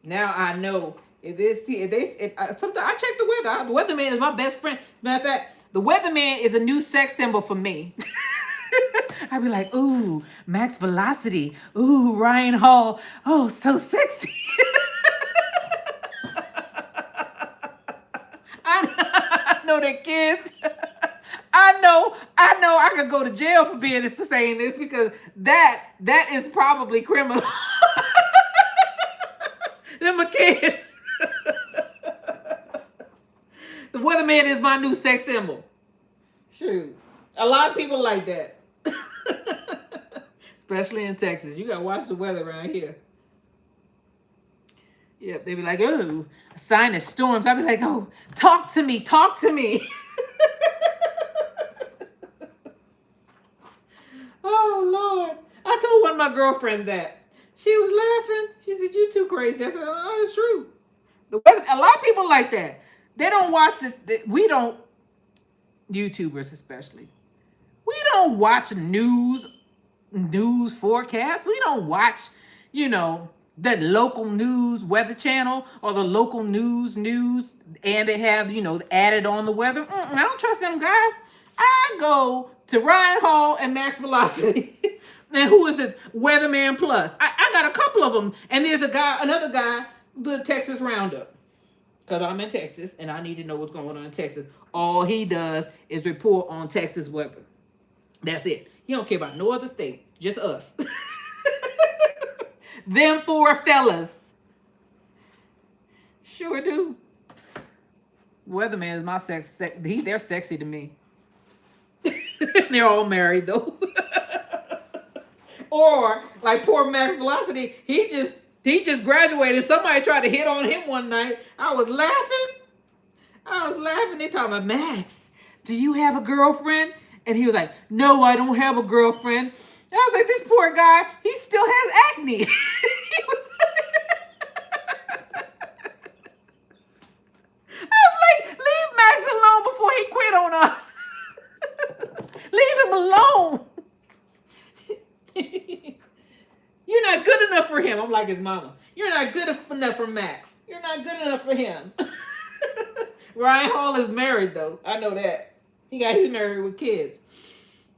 Now I know sometimes I check the weather. The weatherman is my best friend. Matter of fact, the weatherman is a new sex symbol for me. I'd be like, ooh, max velocity. Ooh, Ryan Hall. Oh, so sexy. I know that kids. I know I could go to jail for saying this because that is probably criminal. Them are kids. The weatherman is my new sex symbol. Shoot. A lot of people like that. Especially in Texas. You gotta watch the weather around here. Yep, they be like, oh, a sign of storms. I'd be like, oh, talk to me. Oh, Lord. I told one of my girlfriends that. She was laughing. She said, you too crazy. I said, oh, it's true. The weather, a lot of people like that. They don't watch we don't, YouTubers especially. We don't watch news forecast. We don't watch, that local news weather channel or the local news, and they have, added on the weather. I don't trust them guys. I go to Ryan Hall and Max Velocity. And who is this? Weatherman Plus. I got a couple of them. And there's another guy, the Texas Roundup. Because I'm in Texas and I need to know what's going on in Texas. All he does is report on Texas weather. That's it. He don't care about no other state. Just us. Them four fellas. Sure do. Weatherman is my they're sexy to me. They're all married though. Or like poor Max Velocity, he just graduated. Somebody tried to hit on him one night. I was laughing. They talking about, Max, do you have a girlfriend? And he was like, no, I don't have a girlfriend. And I was like, this poor guy, he still has acne. I was like, leave Max alone before he quit on us. Leave him alone. You're not good enough for him. I'm like his mama. You're not good enough for Max. You're not good enough for him. Ryan Hall is married though. I know that. He's married with kids.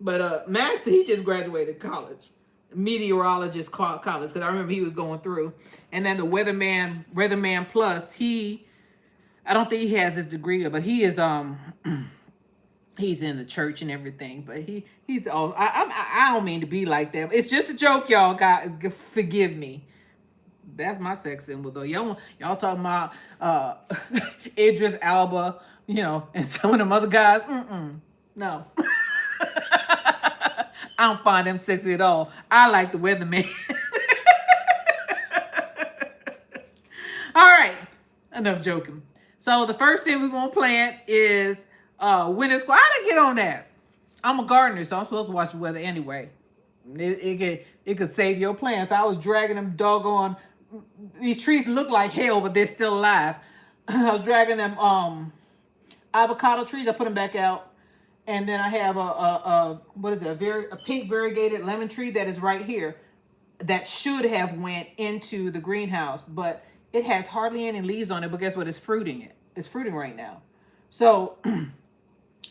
But Max, he just graduated college. Meteorologist college, because I remember he was going through. And then the Weatherman Plus, I don't think he has his degree, but he is he's in the church and everything, but he's all. I don't mean to be like that. It's just a joke, y'all. God, forgive me. That's my sex symbol, though. Y'all talking about Idris Elba, and some of them other guys. No, I don't find them sexy at all. I like the weatherman. All right, enough joking. So the first thing we're gonna plant is winter squash. I didn't get on that. I'm a gardener, so I'm supposed to watch the weather anyway. It could save your plants. I was dragging them doggone. These trees look like hell, but they're still alive. I was dragging them avocado trees. I put them back out, and then I have a pink variegated lemon tree that is right here. That should have went into the greenhouse, but it has hardly any leaves on it. But guess what? It's fruiting. It's fruiting right now. So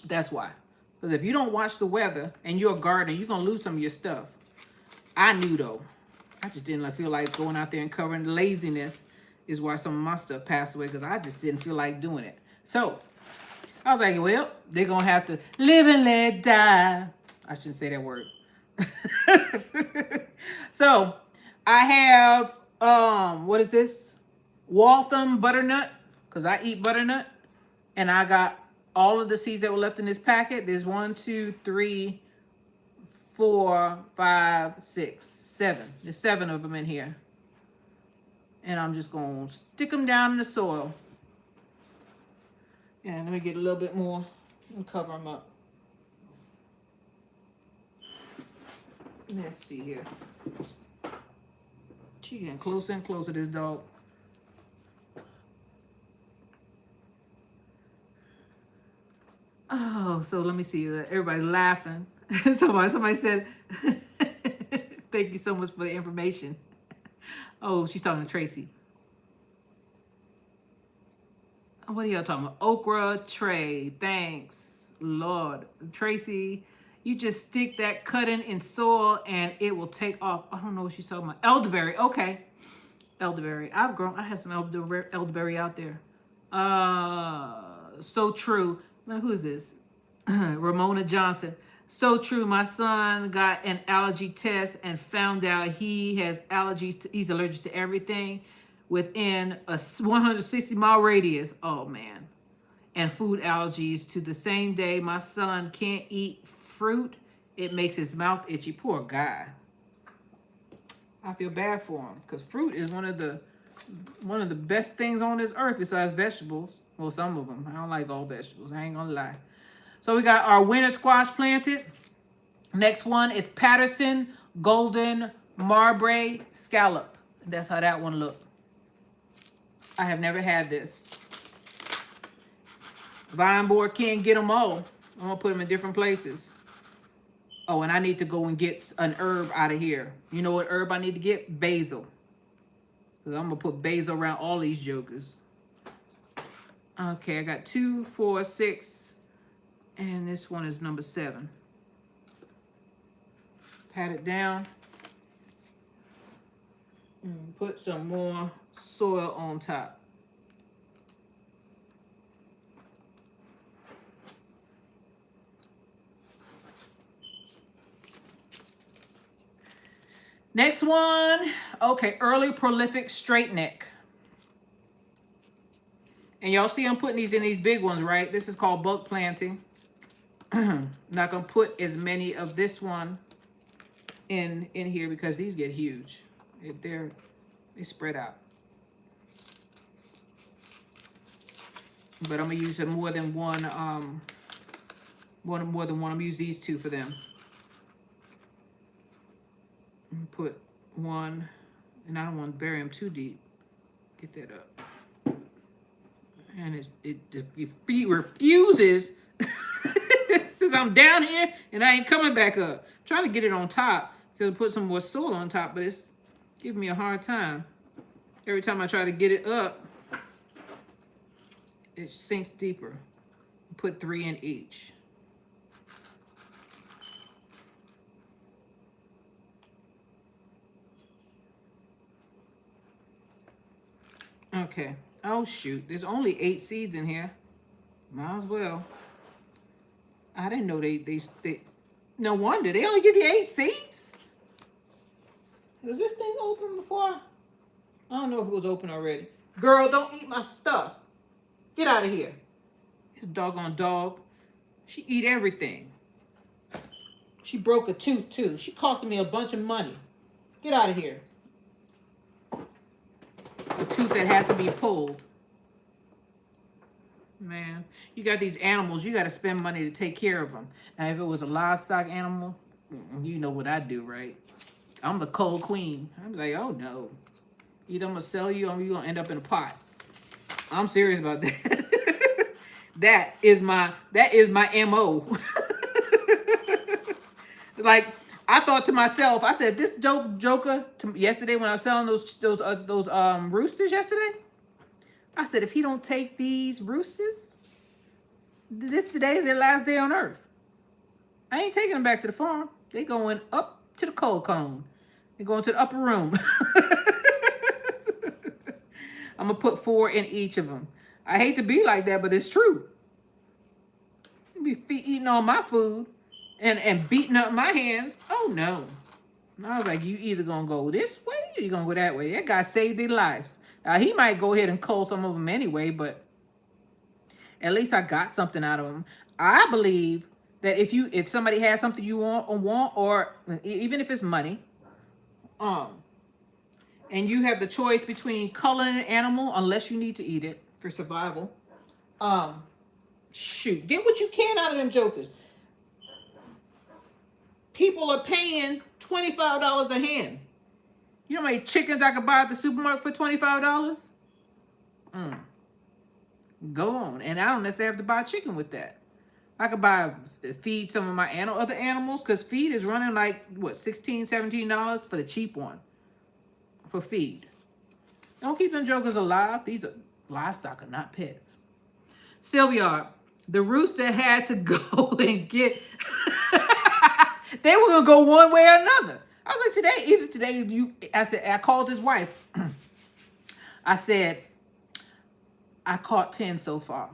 that's why. Because if you don't watch the weather and you're a gardener, you're going to lose some of your stuff. I knew, though. I just didn't feel like going out there and covering. Laziness is why some of my stuff passed away, because I just didn't feel like doing it. So I was like, well, they're going to have to live and let die. I shouldn't say that word. So I have, what is this? Waltham butternut, because I eat butternut. And I got all of the seeds that were left in this packet. There's 1, 2, 3, 4, 5, 6, 7. There's 7 of them in here. And I'm just going to stick them down in the soil. And let me get a little bit more and cover them up. Let's see here. She getting closer and closer, this dog. Oh, so let me see. Everybody's laughing. Somebody said, thank you so much for the information. Oh, she's talking to Tracy. What are y'all talking about? Okra tray. Thanks, Lord. Tracy, you just stick that cutting in soil and it will take off. I don't know what she's talking about. Elderberry. Okay. Elderberry. I have some elderberry out there. So true. Now, who's this? Ramona Johnson. So true. My son got an allergy test and found out he has allergies. He's allergic to everything within a 160-mile radius. Oh, man. And food allergies to the same day. My son can't eat fruit. It makes his mouth itchy. Poor guy. I feel bad for him because fruit is one of the best things on this earth besides vegetables. Well, some of them. I don't like all vegetables. I ain't gonna lie. So we got our winter squash planted. Next one is Patterson Golden Marbre Scallop. That's how that one looked. I have never had this. Vine board can't get them all. I'm gonna put them in different places. Oh, and I need to go and get an herb out of here. You know what herb I need to get? Basil. Because I'm going to put basil around all these jokers. Okay, I got 2, 4, 6. And this one is number 7. Pat it down. And put some more soil on top. Next one, okay, early prolific straight neck. And y'all see I'm putting these in these big ones, right? This is called bulk planting. Not gonna put as many of this one in here because these get huge. They spread out. But I'm gonna use more than one. I'm gonna use these 2 for them. Put 1, and I don't want to bury them too deep. Get that up. And it refuses. Since I'm down here and I ain't coming back up. I'm trying to get it on top to put some more soil on top, but it's giving me a hard time. Every time I try to get it up, it sinks deeper. Put 3 in each. Okay. Oh, shoot. There's only 8 seeds in here. Might as well. I didn't know they no wonder. They only give you 8 seeds? Was this thing open before? I don't know if it was open already. Girl, don't eat my stuff. Get out of here. This doggone dog. She eat everything. She broke a tooth, too. She costed me a bunch of money. Get out of here. A tooth that has to be pulled. Man, you got these animals, you got to spend money to take care of them. Now, if it was a livestock animal, you know what I do, right? I'm the cold queen. I'm like, oh no. Either I'm going to sell you or you're going to end up in a pot. I'm serious about that. That is my MO. Like, I thought to myself, I said, this dope joker yesterday when I was selling those roosters yesterday. I said, if he don't take these roosters, today is their last day on earth. I ain't taking them back to the farm. They going up to the cold cone. They're going to the upper room. I'm going to put 4 in each of them. I hate to be like that, but it's true. You be eating all my food and beating up my hands. Oh, no. And I was like, you either going to go this way or you going to go that way. That guy saved their lives. Now, he might go ahead and cull some of them anyway, but at least I got something out of him. I believe that if somebody has something you want or even if it's money, and you have the choice between culling an animal, unless you need to eat it for survival, shoot, get what you can out of them jokers. People are paying $25 a hand. You know how many chickens I could buy at the supermarket for $25? Go on. And I don't necessarily have to buy chicken with that. I could feed some of my other animals, because feed is running like, what, $16, $17 for the cheap one. For feed. Don't keep them jokers alive. These are livestock are not pets. Sylvia, the rooster had to go and get. They were gonna go one way or another. I was like, today you. I said, I called his wife. I said, I caught 10 so far.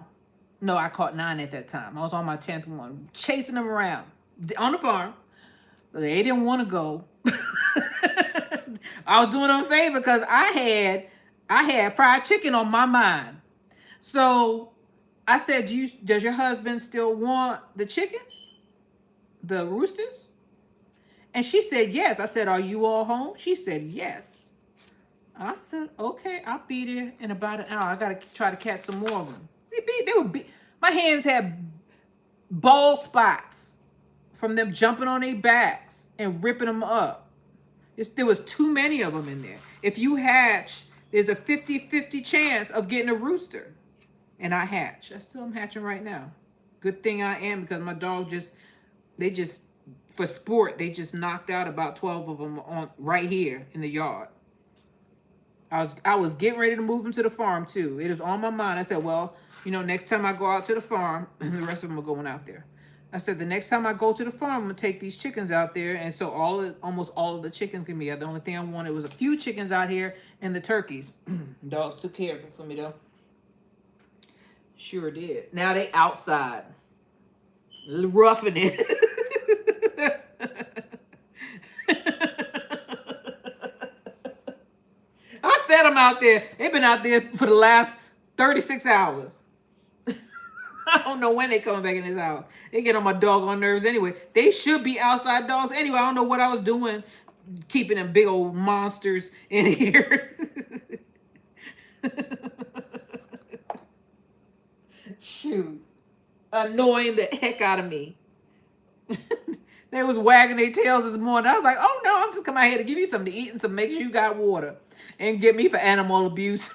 No, I caught 9 at that time. I was on my 10th one, chasing them around on the farm. They didn't want to go. I was doing them a favor because I had fried chicken on my mind. So I said, does your husband still want the chickens? The roosters? And she said, yes. I said, are you all home? She said, yes. I said, okay, I'll be there in about an hour. I got to try to catch some more of them. My hands had bald spots from them jumping on their backs and ripping them up. There was too many of them in there. If you hatch, there's a 50-50 chance of getting a rooster. And I hatch. I'm hatching right now. Good thing I am, because my dogs for sport, they just knocked out about 12 of them on right here in the yard. I was getting ready to move them to the farm too. It is on my mind. I said, well, next time I go out to the farm, and the rest of them are going out there. I said, the next time I go to the farm, I'm gonna take these chickens out there, and so almost all of the chickens can be out. The only thing I wanted was a few chickens out here and the turkeys. Dogs took care of it for me though. Sure did. Now they outside, roughing it. I fed them out there. They've been out there for the last 36 hours. I don't know when they coming back in this house. They get on my doggone nerves anyway. They should be outside dogs anyway. I don't know what I was doing keeping them big old monsters in here. Shoot. Annoying the heck out of me. They was wagging their tails this morning. I was like, oh no, I'm just coming out here to give you something to eat and to make sure you got water. And get me for animal abuse.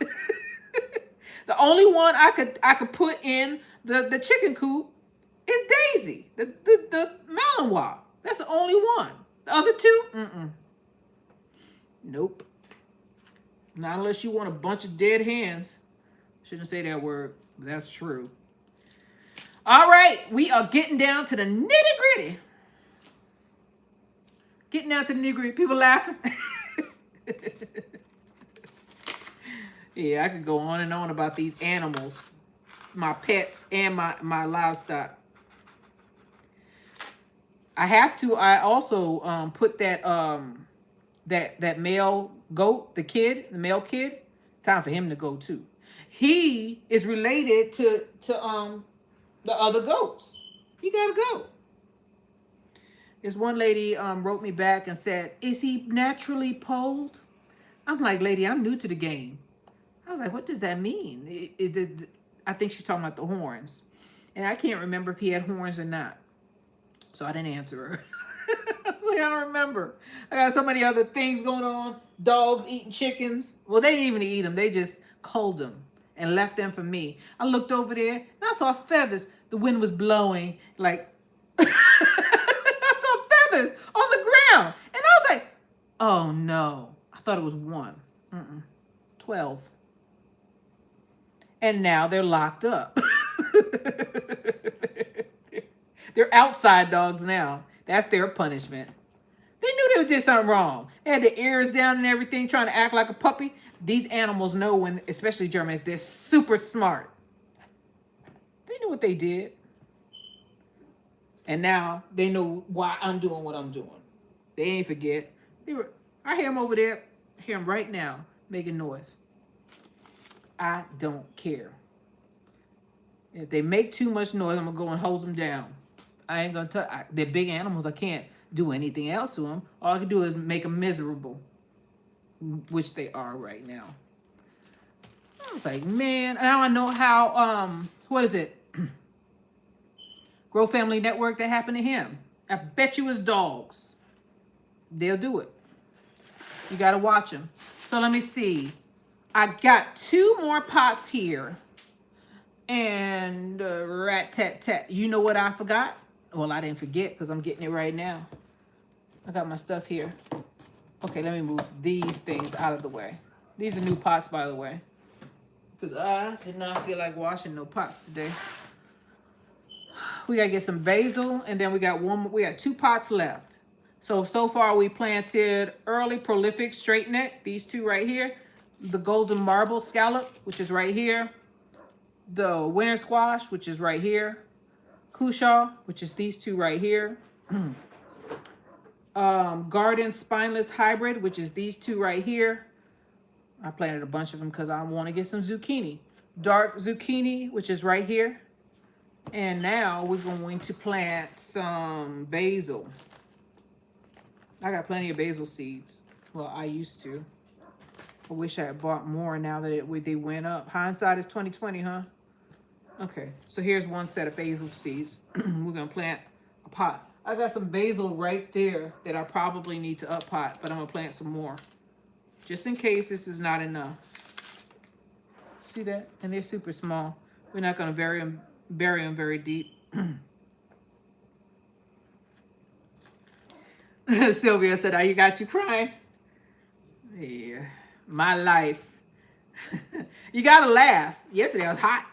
The only one I could put in the chicken coop is Daisy, the Malinois. That's the only one. The other two, nope. Not unless you want a bunch of dead hens. Shouldn't say that word, but that's true. All right, we are getting down to the nitty-gritty. Getting down to the nitty-gritty. People laughing. Yeah, I could go on and on about these animals, my pets and my livestock. I also put that that male goat, the male kid. Time for him to go too. He is related to the other goats. He gotta go. This one lady wrote me back and said, "Is he naturally polled?" I'm like, lady, I'm new to the game. I was like, what does that mean? I think she's talking about the horns. And I can't remember if he had horns or not. So I didn't answer her. I don't remember. I got so many other things going on. Dogs eating chickens. Well, they didn't even eat them. They just culled them and left them for me. I looked over there and I saw feathers. The wind was blowing like... I saw feathers on the ground. And I was like, oh no. I thought it was one. 12. And now they're locked up. They're outside dogs now. That's their punishment. They knew they did something wrong. They had their ears down and everything, trying to act like a puppy. These animals know when, especially Germans, they're super smart. They knew what they did. And now they know why I'm doing what I'm doing. They ain't forget. I hear them over there. I hear them right now making noise. I don't care. If they make too much noise, I'm going to go and hose them down. I ain't going to touch. They're big animals. I can't do anything else to them. All I can do is make them miserable, which they are right now. I was like, man, now I know how, what is it? Grow Family Network, that happened to him. I bet you it's dogs. They'll do it. You got to watch them. So let me see. I got 2 more pots here. And rat-tat-tat. You know what I forgot? Well, I didn't forget because I'm getting it right now. I got my stuff here. Okay, let me move these things out of the way. These are new pots, by the way. because I did not feel like washing no pots today. We gotta get some basil, and then we got two pots left. So far we planted early prolific straight neck, these two right here, the golden marble scallop, which is right here, the winter squash, which is right here, cushaw, which is these two right here, garden spineless hybrid, which is these two right here. I planted a bunch of them because I want to get some zucchini. Dark zucchini, which is right here. And now we're going to plant some basil. I got plenty of basil seeds. Well, I used to. I wish I had bought more now that they went up. Hindsight is 2020, huh? Okay, so here's one set of basil seeds. We're gonna plant a pot. I got some basil right there that I probably need to up pot, but I'm gonna plant some more. Just in case this is not enough. See that? And they're super small. We're not gonna bury them very deep. Sylvia said, "You got you crying." Yeah, my life. You gotta laugh. Yesterday I was hot.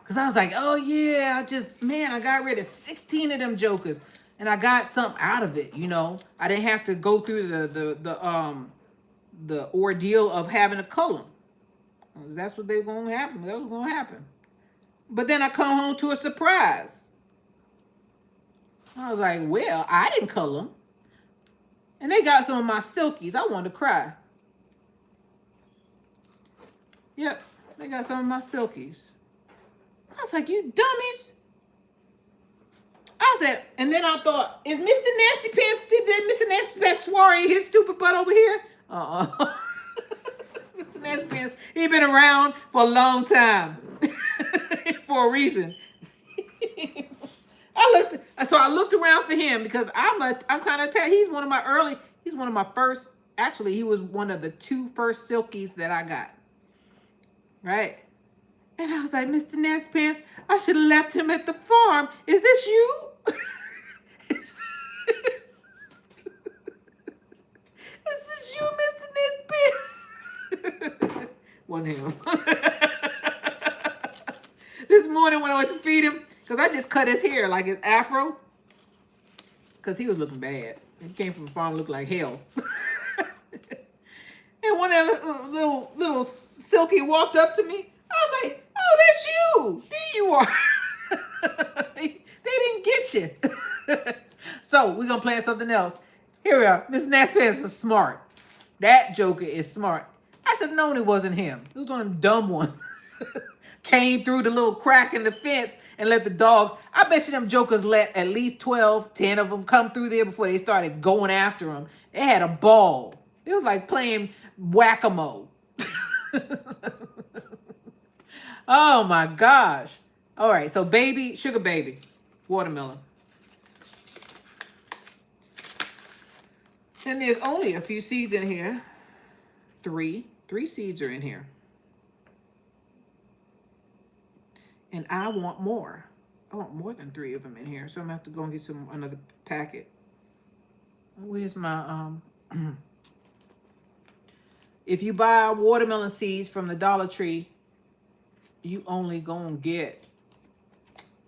Cause I was like, oh yeah, I got rid of 16 of them jokers, and I got something out of it. You know, I didn't have to go through the ordeal of having to cull them. That's what they were gonna happen. That was gonna happen. But then I come home to a surprise. I was like, well, I didn't cull them. And they got some of my silkies. I wanted to cry. Yep, they got some of my silkies. I was like, you dummies. I said, and then I thought, is Mr. Nasty Pants, did Mr. Nasty Pants soiree his stupid butt over here? Mr. Nasty Pants, he been around for a long time. For a reason. I looked around for him because I'm kind of attached. He's one of my first, actually, he was one of the 2 first silkies that I got. Right? And I was like, Mr. Nasty Pants, I should have left him at the farm. Is this you? Is this you, Mr. Nasty Pants? Wasn't him. This morning when I went to feed him, because I just cut his hair like his afro, because he was looking bad. He came from the farm, looked like hell. And one of the little silky walked up to me. I was like, oh, that's you. There you are. They didn't get you. So we're going to plan something else. Here we are. Miss Nasty Pants is smart. That joker is smart. I should have known it wasn't him. It was one of them dumb ones. Came through the little crack in the fence and let the dogs. I bet you them jokers let at least 12, 10 of them come through there before they started going after them. They had a ball. It was like playing whack-a-mole. Oh my gosh. All right, so sugar baby, watermelon. And there's only a few seeds in here. Three seeds are in here. And I want more. I want more than 3 of them in here. So I'm going to have to go and get another packet. Where's my, if you buy watermelon seeds from the Dollar Tree, you only gonna get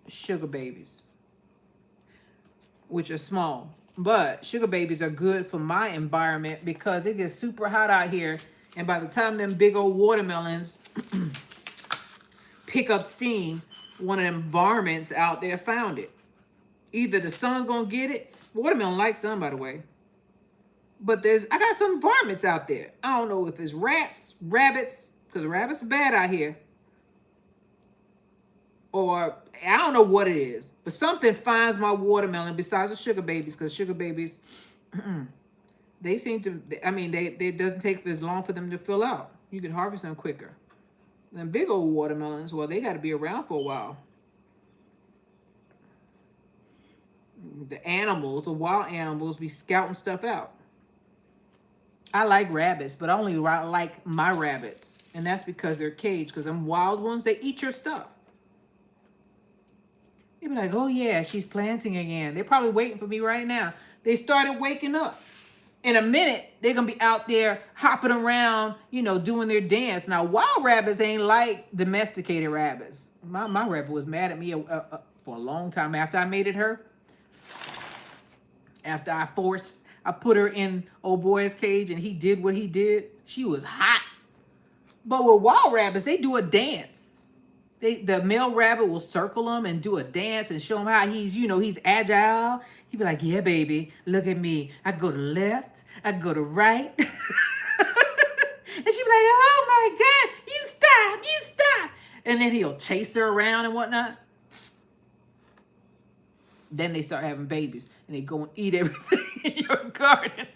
sugar babies, which are small. But sugar babies are good for my environment because it gets super hot out here. And by the time them big old watermelons pick up steam, one of them varmints out there found it. Either the sun's gonna get it. Watermelon likes sun, by the way. But I got some varmints out there. I don't know if it's rats, rabbits, because rabbits are bad out here. Or I don't know what it is. But something finds my watermelon besides the sugar babies, because sugar babies, they seem to, I mean, it doesn't take as long for them to fill out. You can harvest them quicker. Them big old watermelons, well, they got to be around for a while. The wild animals be scouting stuff out. I like rabbits, but I only like my rabbits. And that's because they're caged, because them wild ones, they eat your stuff. They be like, oh yeah, she's planting again. They're probably waiting for me right now. They started waking up. In a minute, they're gonna be out there hopping around, doing their dance. Now, wild rabbits ain't like domesticated rabbits. My rabbit was mad at me for a long time after I mated her. After I put her in old boy's cage and he did what he did. She was hot. But with wild rabbits, they do a dance. The male rabbit will circle them and do a dance and show him how he's agile. He'd be like, yeah, baby, look at me. I go to left, I go to right. And she'd be like, oh my God, you stop. And then he'll chase her around and whatnot. Then they start having babies and they go and eat everything in your garden.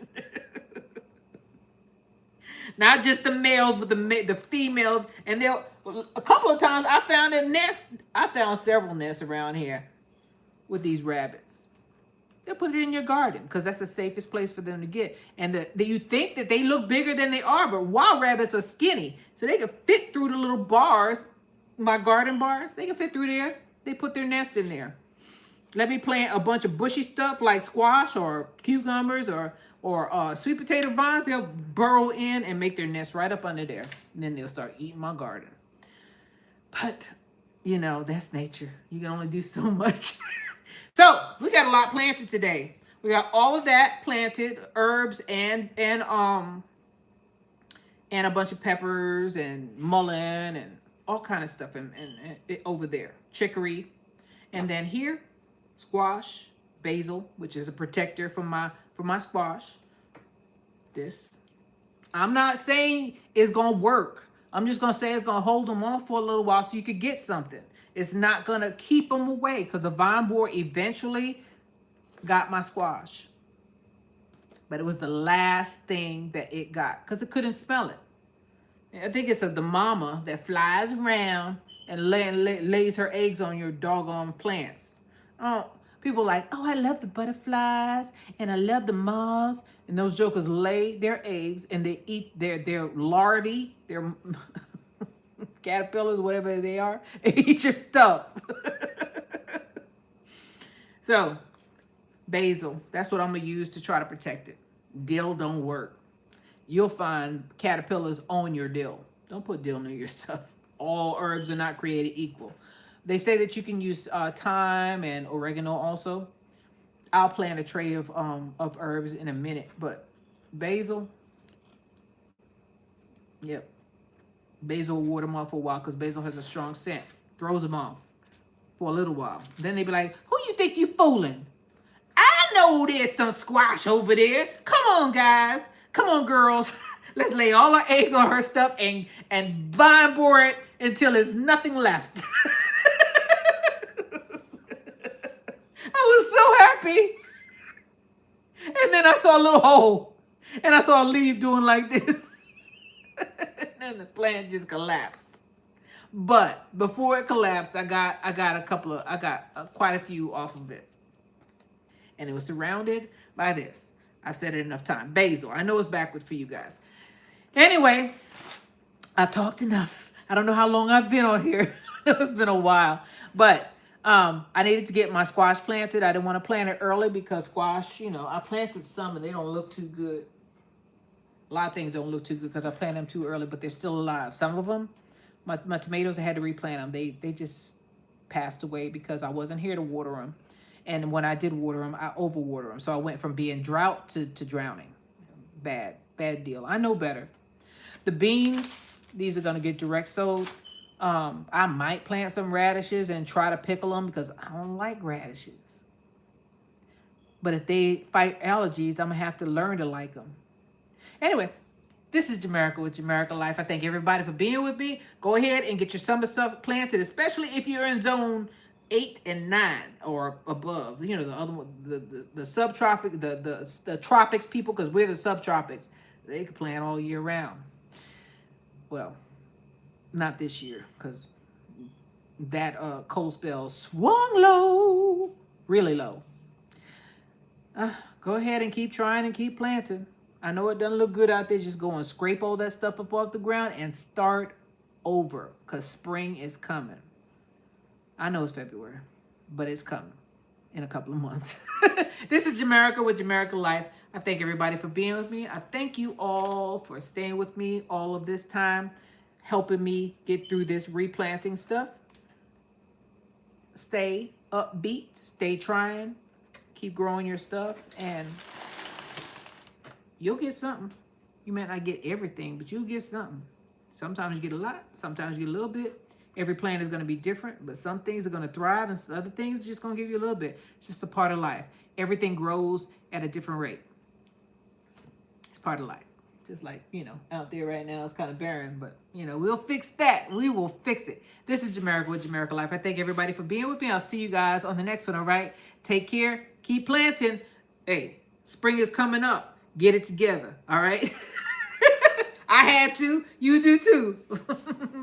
Not just the males, but the females. And a couple of times I found a nest. I found several nests around here with these rabbits. They'll put it in your garden because that's the safest place for them to get. And you think that they look bigger than they are, but wild rabbits are skinny. So they can fit through the little bars, my garden bars. They can fit through there. They put their nest in there. Let me plant a bunch of bushy stuff like squash or cucumbers or sweet potato vines. They'll burrow in and make their nest right up under there. And then they'll start eating my garden. But, that's nature. You can only do so much. So, we got a lot planted today. We got all of that planted, herbs and a bunch of peppers and mullen and all kind of stuff and over there. Chicory. And then here, squash, basil, which is a protector for my squash. This. I'm not saying it's going to work. I'm just going to say it's going to hold them on for a little while so you could get something. It's not going to keep them away because the vine borer eventually got my squash. But it was the last thing that it got because it couldn't smell it. I think it's the mama that flies around and lays her eggs on your doggone plants. Oh, people like, oh, I love the butterflies and I love the moths. And those jokers lay their eggs and they eat their larvae, their caterpillars, whatever they are. They eat your stuff. So, basil, that's what I'm going to use to try to protect it. Dill don't work. You'll find caterpillars on your dill. Don't put dill near your stuff. All herbs are not created equal. They say that you can use thyme and oregano also. I'll plant a tray of herbs in a minute, but basil, yep. Basil will ward them off for a while because basil has a strong scent. Throws them off for a little while. Then they be like, who you think you fooling? I know there's some squash over there. Come on, guys. Come on, girls. Let's lay all our eggs on her stuff and vine bore it until there's nothing left. I was so happy. And then I saw a little hole. And I saw a leaf doing like this. And the plant just collapsed. But before it collapsed, I got quite a few off of it. And it was surrounded by this. I've said it enough time. Basil. I know it's backwards for you guys. Anyway, I've talked enough. I don't know how long I've been on here. It's been a while. But I needed to get my squash planted. I didn't want to plant it early because squash, I planted some and they don't look too good. A lot of things don't look too good because I planted them too early, but they're still alive. Some of them, my tomatoes, I had to replant them. They just passed away because I wasn't here to water them. And when I did water them, I overwater them. So I went from being drought to drowning. Bad deal. I know better. The beans, these are going to get direct sowed. I might plant some radishes and try to pickle them because I don't like radishes. But if they fight allergies, I'm going to have to learn to like them. Anyway, this is Jamerica with Jamerica Life. I thank everybody for being with me. Go ahead and get your summer stuff planted, especially if you're in zone 8 and 9 or above. The other one, the subtropic, the tropics people, because we're the subtropics. They can plant all year round. Well, not this year, because that cold spell swung low, really low. Go ahead and keep trying and keep planting. I know it doesn't look good out there. Just go and scrape all that stuff up off the ground and start over, because spring is coming. I know it's February, but it's coming. in a couple of months. This is Jamerica with Jamerica Life. I thank everybody for being with me. I thank you all for staying with me all of this time, helping me get through this replanting stuff. Stay upbeat, stay trying, keep growing your stuff, and you'll get something. You may not get everything, but you'll get something. Sometimes you get a lot, sometimes you get a little bit. Every plant is going to be different, but some things are going to thrive and other things are just going to give you a little bit. It's just a part of life. Everything grows at a different rate. It's part of life. Just like, out there right now, it's kind of barren, but, we'll fix that. We will fix it. This is Jamerica with Jamerica Life. I thank everybody for being with me. I'll see you guys on the next one, all right? Take care. Keep planting. Hey, spring is coming up. Get it together, all right? I had to. You do too.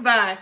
Bye.